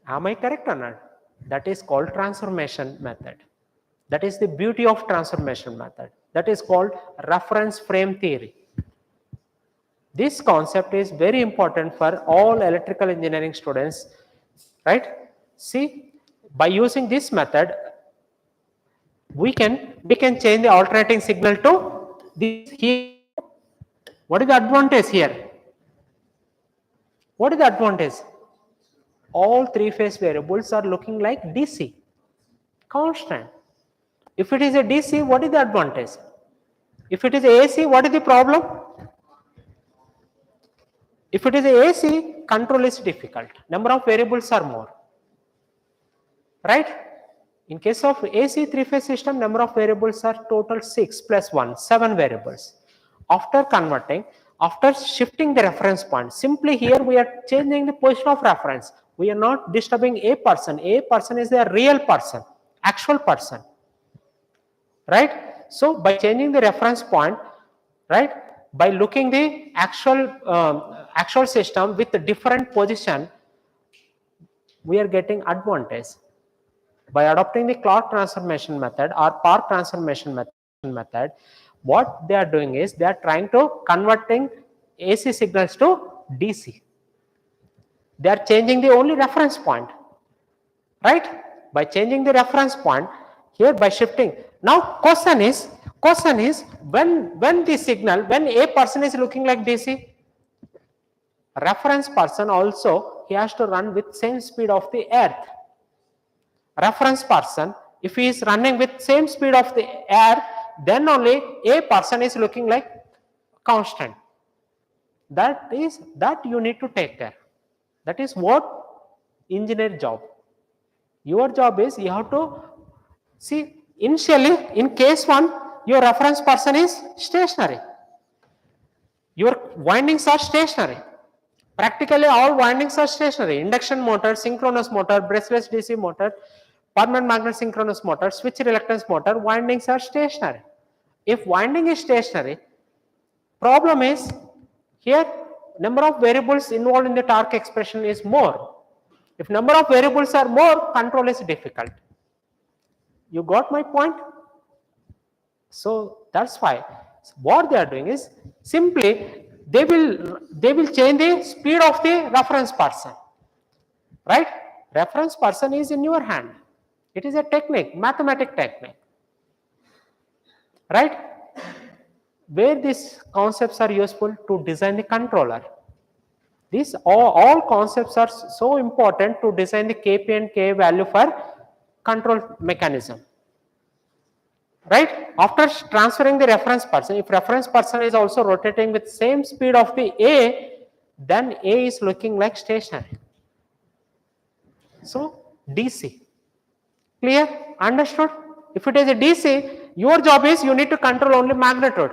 Am I correct or not? That is called transformation method. That is the beauty of transformation method. That is called reference frame theory. This concept is very important for all electrical engineering students, right? See, by using this method, we can change the alternating signal to this here. What is the advantage here? What is the advantage? All three phase variables are looking like DC, constant. If it is a DC, what is the advantage? If it is a AC, what is the problem? If it is a AC, control is difficult. Number of variables are more. Right? In case of AC three-phase system, number of variables are total 6 plus 1, 7 variables. After converting, after shifting the reference point, simply here we are changing the position of reference. We are not disturbing a person. A person is a real person, actual person. Right? So by changing the reference point, right, by looking the actual system with a different position, we are getting advantage. By adopting the Clark transformation method or Park transformation method, what they are doing is they are trying to converting AC signals to DC. They are changing the only reference point, right? By changing the reference point here, by shifting. Now question is, Question is, when the signal, when a person is looking like DC, reference person also he has to run with same speed of the earth. Reference person, if he is running with same speed of the air, then only a person is looking like constant. That you need to take care. That is what engineer job. Your job is you have to see initially in case 1 your reference person is stationary. Your windings are stationary. Practically all windings are stationary. Induction motor, synchronous motor, brushless DC motor, permanent magnet synchronous motor, switch reluctance motor, windings are stationary. If winding is stationary, problem is here number of variables involved in the torque expression is more. If number of variables are more, control is difficult. You got my point? So that's why what they are doing is simply they will change the speed of the reference person, right? Reference person is in your hand. It is a technique, mathematic technique, right? Where these concepts are useful to design the controller. These all concepts are so important to design the Kp and Ka value for control mechanism. Right? After transferring the reference person, if reference person is also rotating with same speed of the A, then A is looking like stationary. So DC. Clear? Understood? If it is a DC, your job is you need to control only magnitude.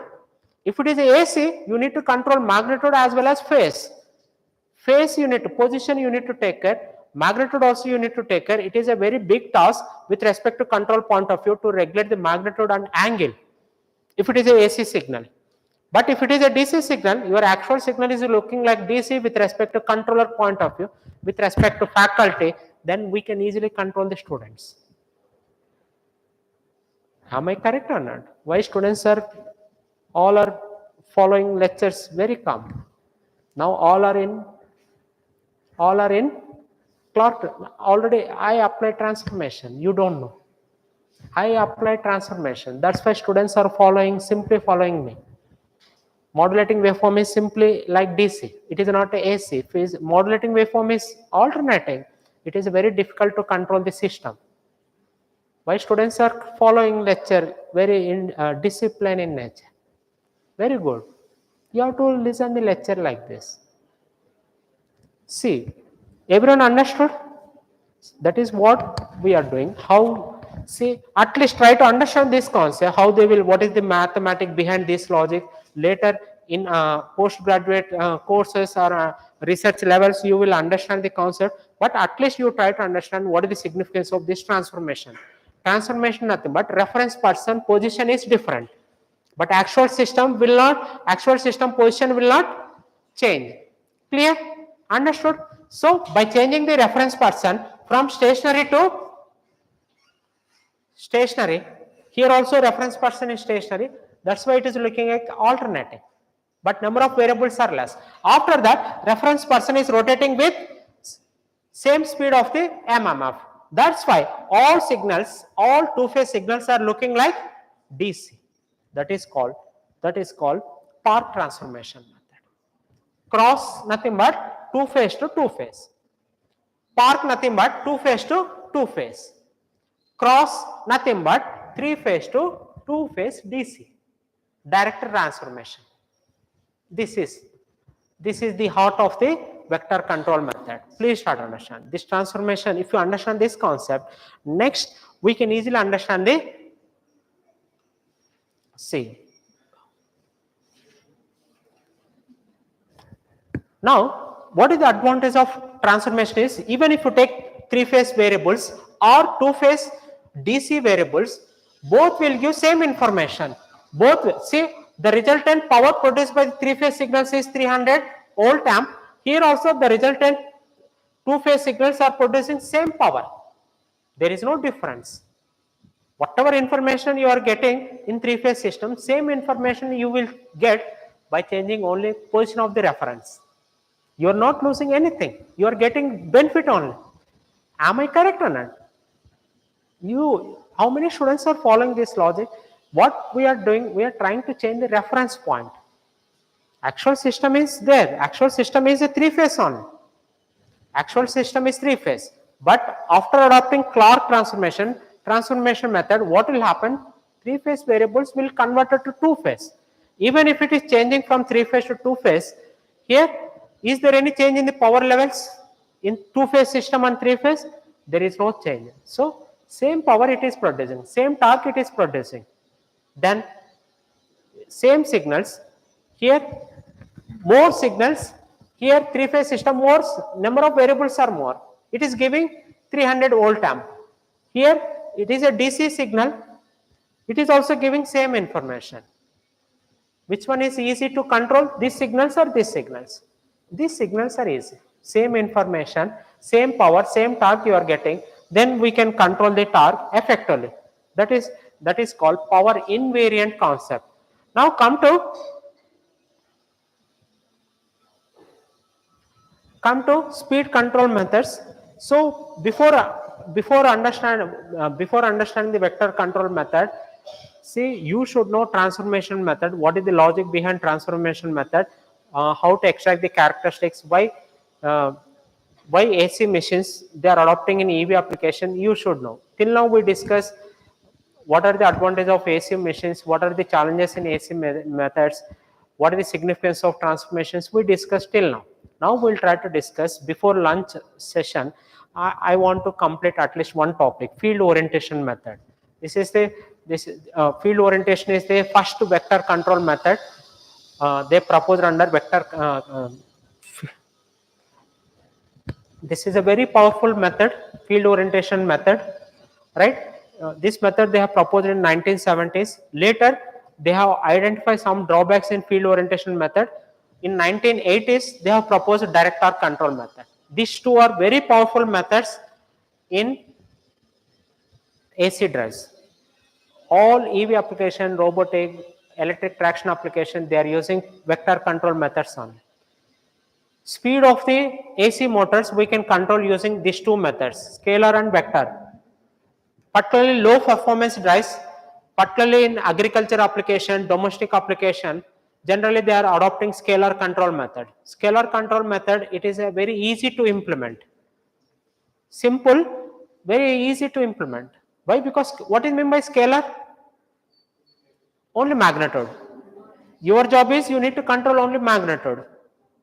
If it is a AC, you need to control magnitude as well as phase. Phase you need to, position you need to take care. Magnitude also you need to take care. It is a very big task with respect to control point of view to regulate the magnitude and angle if it is a AC signal. But if it is a DC signal, your actual signal is looking like DC with respect to controller point of view, with respect to faculty, then we can easily control the students. Am I correct or not? Why students are all are following lectures very calm? Now all are in Clark. Already I apply transformation. You don't know. I apply transformation. That's why students are simply following me. Modulating waveform is simply like DC. It is not a AC. If modulating waveform is alternating, it is very difficult to control the system. Why students are following lecture very in discipline in nature? Very good. You have to listen the lecture like this. See, everyone understood? That is what we are doing. How, see, at least try to understand this concept, how they will, what is the mathematics behind this logic. Later in postgraduate courses or research levels, you will understand the concept, but at least you try to understand what is the significance of this transformation. Transformation nothing but reference person position is different, but actual system position will not change. Clear? Understood? So by changing the reference person from stationary to stationary, here also reference person is stationary, that's why it is looking like alternating, but number of variables are less. After that, reference person is rotating with same speed of the MMF. That's why all signals, all two-phase signals are looking like DC. That is called Park transformation method. Cross nothing but two-phase to two-phase. Park nothing but two-phase to two-phase. Cross nothing but three-phase to two-phase DC. Direct transformation. This is the heart of the vector control method. Please start understand this transformation. If you understand this concept, next we can easily understand the see. Now, what is the advantage of transformation is, even if you take three-phase variables or two-phase DC variables, both will give same information. Both will, see, the resultant power produced by the three-phase signals is 300 volt amp. Here also the resultant two-phase signals are producing same power. There is no difference. Whatever information you are getting in three-phase system, same information you will get by changing only position of the reference. You are not losing anything. You are getting benefit only. Am I correct or not? How many students are following this logic? What we are doing, we are trying to change the reference point. Actual system is there. Actual system is a three-phase only. Actual system is three-phase. But after adopting Clark transformation method, what will happen? Three-phase variables will convert it to two-phase. Even if it is changing from three-phase to two-phase, here, is there any change in the power levels in two-phase system and three-phase? There is no change. So, same power it is producing, same torque it is producing. Then, same signals, here more signals, here three-phase system, more number of variables are more. It is giving 300 volt amp. Here it is a DC signal, it is also giving same information. Which one is easy to control? These signals or these signals? These signals are easy. Same information, same power, same torque you are getting, then we can control the torque effectively. That is called power invariant concept. Now come to speed control methods. So before understanding the vector control method, see, you should know transformation method. What is the logic behind transformation method? How to extract the characteristics? Why AC machines they are adopting in EV application? You should know. Till now we discussed what are the advantages of AC machines, what are the challenges in AC methods, what is the significance of transformations, we discussed till now. Now we'll try to discuss before lunch session. I want to complete at least one topic, field orientation method. Field orientation is the first vector control method they proposed under vector. This is a very powerful method, field orientation method, right? This method they have proposed in 1970s. Later, they have identified some drawbacks in field orientation method. In 1980s, they have proposed direct torque control method. These two are very powerful methods in AC drives. All EV application, robotic, electric traction application, they are using vector control methods only. Speed of the AC motors we can control using these two methods, scalar and vector. Particularly low performance drives, particularly in agriculture application, domestic application, generally they are adopting scalar control method. Scalar control method, it is a very easy to implement. Simple, very easy to implement. Why? Because what is meant by scalar? Only magnitude. Your job is you need to control only magnitude.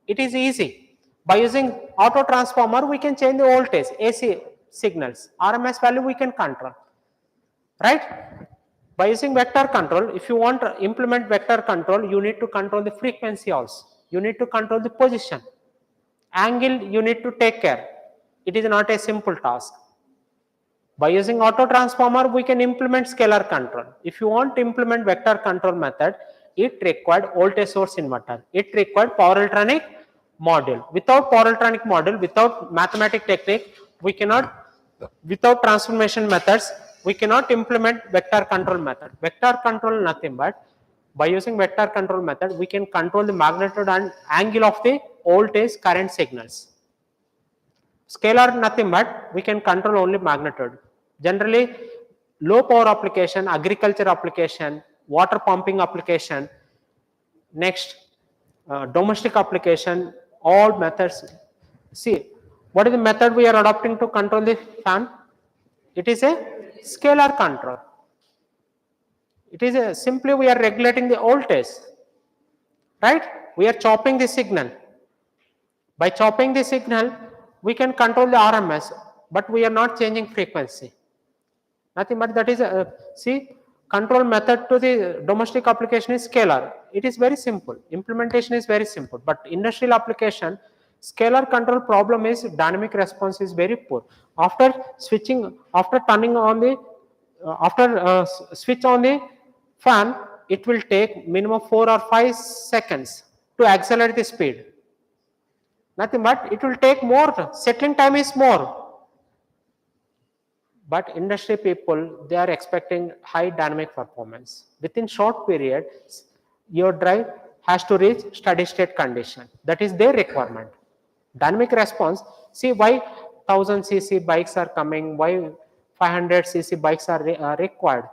It is easy. By using auto transformer, we can change the voltage, AC signals, RMS value we can control. Right? By using vector control, if you want to implement vector control, you need to control the frequency also. You need to control the position. Angle you need to take care. It is not a simple task. By using auto transformer, we can implement scalar control. If you want to implement vector control method, it required voltage source inverter. It required power electronic module. Without power electronic module, without mathematical technique, we cannot, without transformation methods, we cannot implement vector control method. Vector control nothing but by using vector control method, we can control the magnitude and angle of the voltage current signals. Scalar nothing but we can control only magnitude. Generally, low power application, agriculture application, water pumping application, next domestic application, all methods. See, what is the method we are adopting to control the fan? It is a scalar control. It is a, simply we are regulating the voltage, right? We are chopping the signal. By chopping the signal, we can control the RMS, but we are not changing frequency. Nothing but that is see, control method to the domestic application is scalar. It is very simple. Implementation is very simple, but industrial application, scalar control problem is dynamic response is very poor. After switching, after turning on the, switch on the fan, it will take minimum 4 or 5 seconds to accelerate the speed. Nothing but it will take more, settling time is more. But industry people, they are expecting high dynamic performance. Within short period, your drive has to reach steady state condition. That is their requirement. Dynamic response, see why 1000cc bikes are coming, why 500cc bikes are required.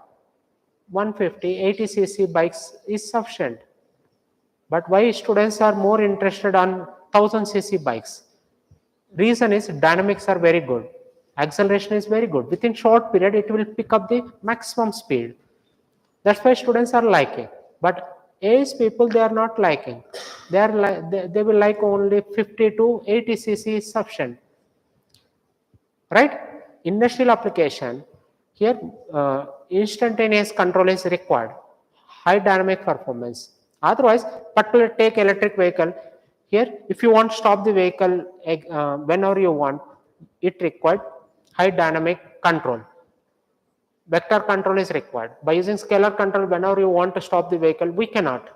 150, 80 cc bikes is sufficient. But why students are more interested on 1000 cc bikes? Reason is dynamics are very good. Acceleration is very good. Within short period, it will pick up the maximum speed. That's why students are liking. But age people, they are not liking. They are they will like only 50 to 80 cc is sufficient. Right? Industrial application, here instantaneous control is required, high dynamic performance. Otherwise, particularly take electric vehicle, here if you want to stop the vehicle whenever you want, it required high dynamic control. Vector control is required. By using scalar control, whenever you want to stop the vehicle, we cannot.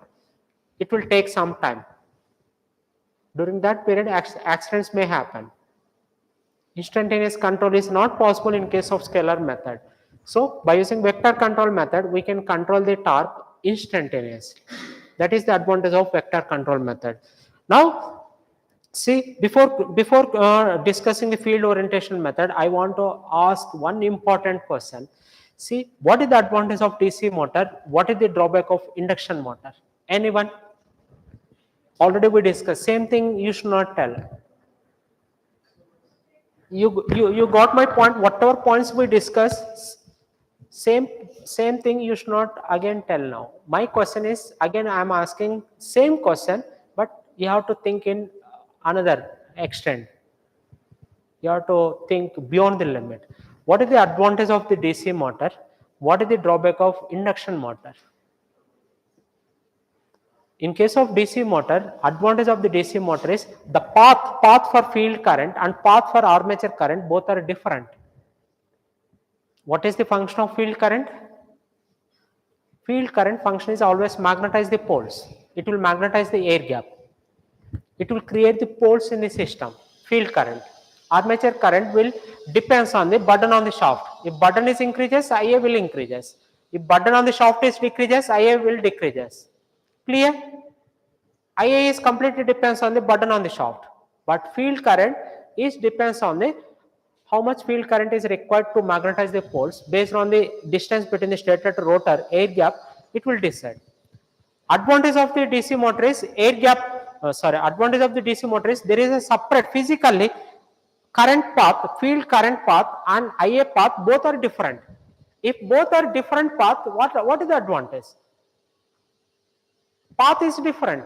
It will take some time. During that period, accidents may happen. Instantaneous control is not possible in case of scalar method. So by using vector control method, we can control the torque instantaneously. That is the advantage of vector control method. Now, see, before discussing the field orientation method, I want to ask one important question. See, what is the advantage of DC motor? What is the drawback of induction motor? Anyone? Already we discussed. Same thing you should not tell. You got my point. Whatever points we discussed, same thing you should not again tell now. My question is, again I am asking same question, but you have to think in another extent. You have to think beyond the limit. What is the advantage of the DC motor? What is the drawback of induction motor? In case of DC motor, advantage of the DC motor is the path for field current and path for armature current, both are different. What is the function of field current? Field current function is always magnetize the poles. It will magnetize the air gap. It will create the poles in the system. Field current. Armature current will depends on the burden on the shaft. If burden is increases, IA will increases. If burden on the shaft is decreases, IA will decreases. Clear? IA is completely depends on the burden on the shaft, but field current is depends on the how much field current is required to magnetize the poles. Based on the distance between the stator to rotor, air gap, it will decide. Advantage of the DC motor is air gap. Advantage of the DC motor is there is a separate physically current path, field current path, and IA path both are different. If both are different path, what is the advantage? Path is different.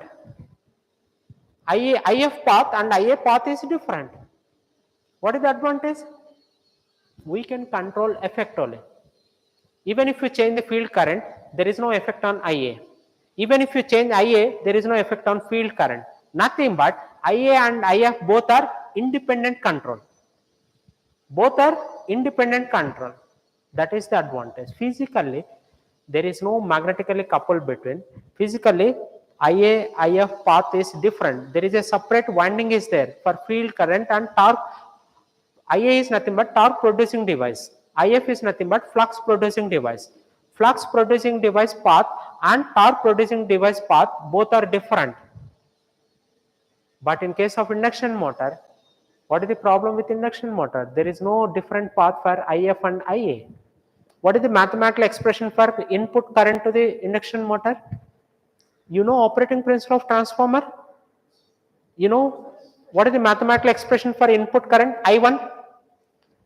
IF path and IA path is different. What is the advantage? We can control effect only. Even if you change the field current, there is no effect on IA. Even if you change IA, there is no effect on field current. Nothing but IA and IF both are independent control. Both are independent control. That is the advantage. Physically, there is no magnetically coupled between. Physically, IA, IF path is different. There is a separate winding is there for field current and torque. IA is nothing but torque producing device. IF is nothing but flux producing device. Flux producing device path and torque producing device path both are different. But in case of induction motor, what is the problem with induction motor? There is no different path for IF and IA. What is the mathematical expression for input current to the induction motor? You know operating principle of transformer? You know what is the mathematical expression for input current? I1.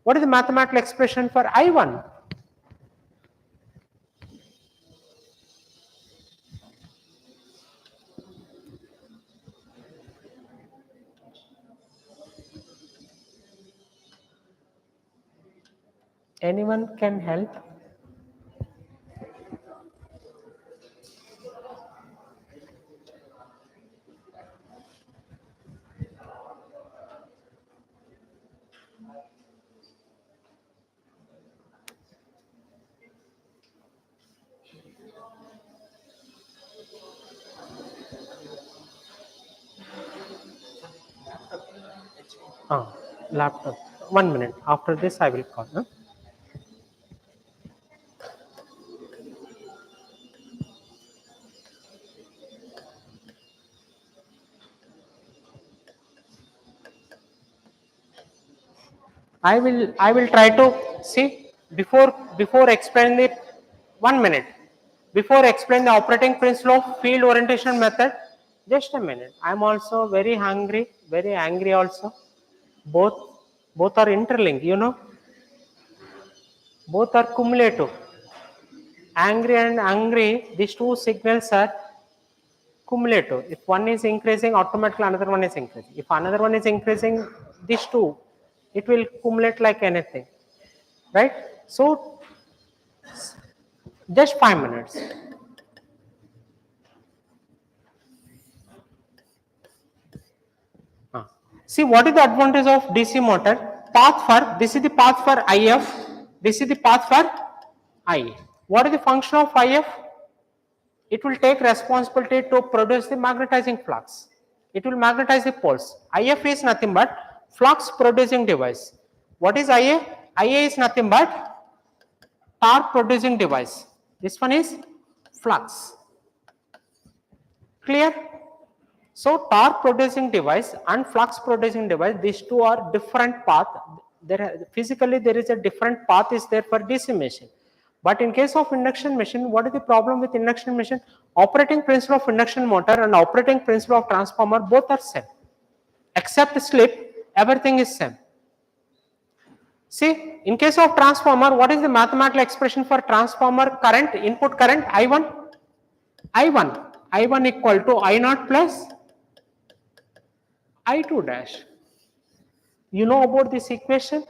What is the mathematical expression for I1? Anyone can help? Laptop. 1 minute. After this, I will call. Huh? I will try to see before explaining it. 1 minute. before explain the operating principle of field orientation method, just a minute. I am also very hungry, very angry also. Both are interlinked, you know. Both are cumulative. Angry and angry, these two signals are cumulative. If one is increasing, automatically another one is increasing. If another one is increasing, these two, it will cumulate like anything, right? So just 5 minutes. See, what is the advantage of DC motor? Path for, this is the path for IF, this is the path for I. What is the function of IF? It will take responsibility to produce the magnetizing flux. It will magnetize the poles. IF is nothing but flux producing device. What is IA? IA is nothing but torque producing device. This one is flux. Clear? So torque producing device and flux producing device, these two are different path. Physically there is a different path is there for DC machine. But in case of induction machine, what is the problem with induction machine? Operating principle of induction motor and operating principle of transformer both are same. Except slip, everything is same. See, in case of transformer, what is the mathematical expression for transformer current, input current? I1. I1 equal to I0 plus I2 dash. You know about this equation?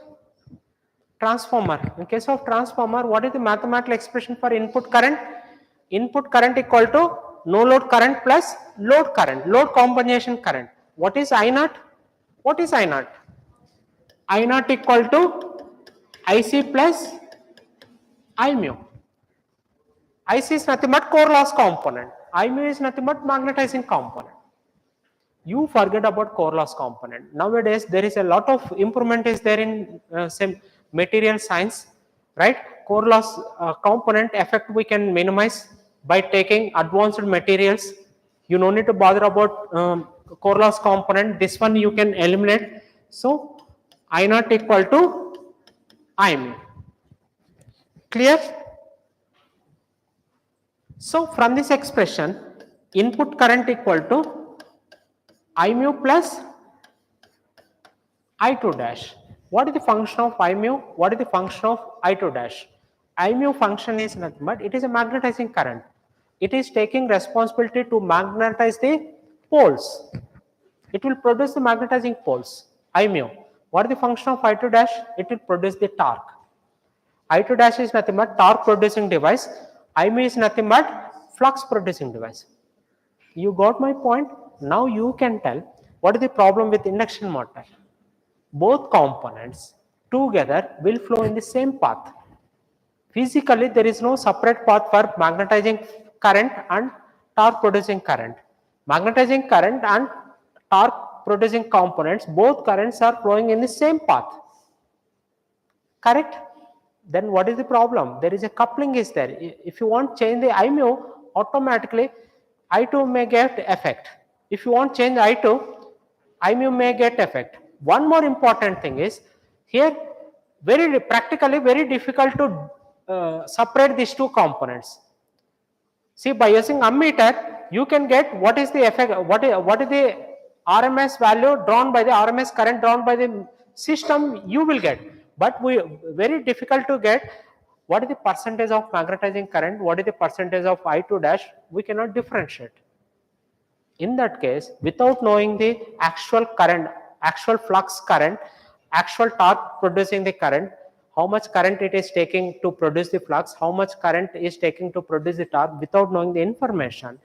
Transformer. In case of transformer, what is the mathematical expression for input current? Input current equal to no load current plus load current, load combination current. What is I0? What is I0? I0 equal to IC plus I mu. IC is nothing but core loss component. I mu is nothing but magnetizing component. You forget about core loss component. Nowadays, there is a lot of improvement is there in same material science, right? Core loss component effect we can minimize by taking advanced materials. You no need to bother about core loss component. This one you can eliminate. So, I0 equal to I mu. Clear? So, from this expression, input current equal to I mu plus I2 dash. What is the function of I mu? What is the function of I2 dash? I mu function is nothing but it is a magnetizing current. It is taking responsibility to magnetize the poles. It will produce the magnetizing poles. I mu. What is the function of I2 dash? It will produce the torque. I2 dash is nothing but torque producing device. I mu is nothing but flux producing device. You got my point? Now you can tell what is the problem with induction motor. Both components together will flow in the same path. Physically, there is no separate path for magnetizing current and torque producing current. Magnetizing current and torque producing components, both currents are flowing in the same path. Correct? Then what is the problem? There is a coupling is there. If you want change the I mu, automatically I2 may get effect. If you want change I2, I mu may get effect. One more important thing is here practically very difficult to separate these two components. See, by using ammeter, you can get what is the effect, what is the RMS value drawn by the RMS current drawn by the system you will get. But very difficult to get what is the percentage of magnetizing current, what is the percentage of I2 dash, we cannot differentiate. In that case, without knowing the actual current, actual flux current, actual torque producing the current, how much current it is taking to produce the flux, how much current is taking to produce the torque, without knowing the information,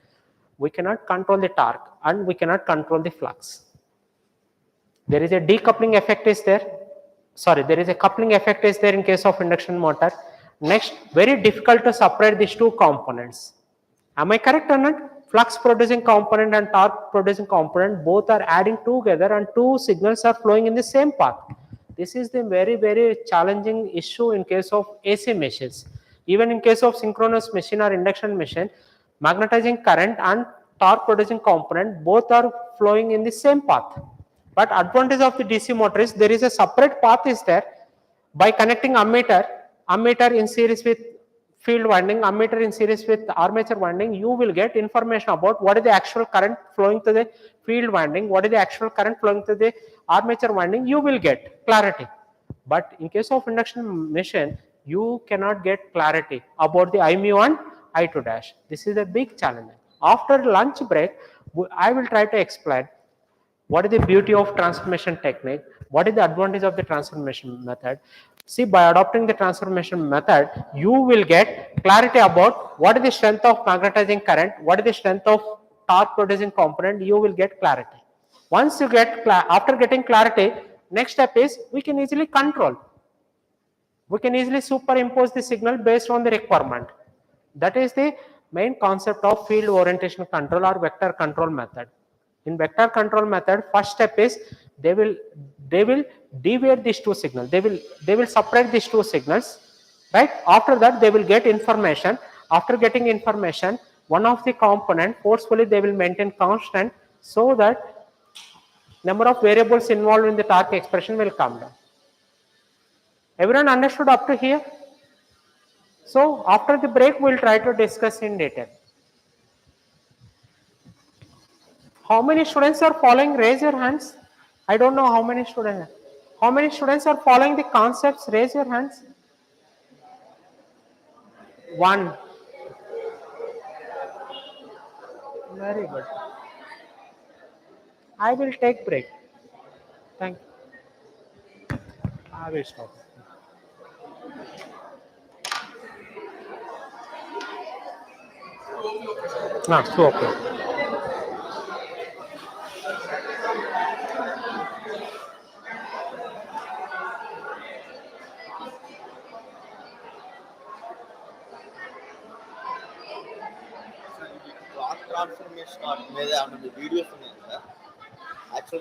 we cannot control the torque and we cannot control the flux. There is a decoupling effect is there. Sorry, there is a coupling effect is there in case of induction motor. Next, very difficult to separate these two components. Am I correct or not? Flux producing component and torque producing component both are adding together and two signals are flowing in the same path. This is the very challenging issue in case of AC machines. Even in case of synchronous machine or induction machine, magnetizing current and torque producing component both are flowing in the same path. But advantage of the DC motor is there is a separate path is there by connecting ammeter in series with field winding, ammeter in series with armature winding, you will get information about what is the actual current flowing to the field winding, what is the actual current flowing to the armature winding, you will get clarity. But in case of induction machine, you cannot get clarity about the I mu and I2 dash. This is a big challenge. After lunch break, I will try to explain what is the beauty of transformation technique, what is the advantage of the transformation method. See, by adopting the transformation method, you will get clarity about what is the strength of magnetizing current, what is the strength of torque producing component, you will get clarity. Once you get, after getting clarity, next step is we can easily control. We can easily superimpose the signal based on the requirement. That is the main concept of field orientation control or vector control method. In vector control method, first step is they will deviate these two signals. They will separate these two signals, right? After that, they will get information. After getting information, one of the component forcefully they will maintain constant so that number of variables involved in the torque expression will come down. Everyone understood up to here? So after the break, we'll try to discuss in detail. How many students are following? Raise your hands. I don't know how many students. How many students are following the concepts? Raise your hands. One. Very good. I will take break. Thank you. I will stop. So okay. Transformation మీద ఏమన్నా videos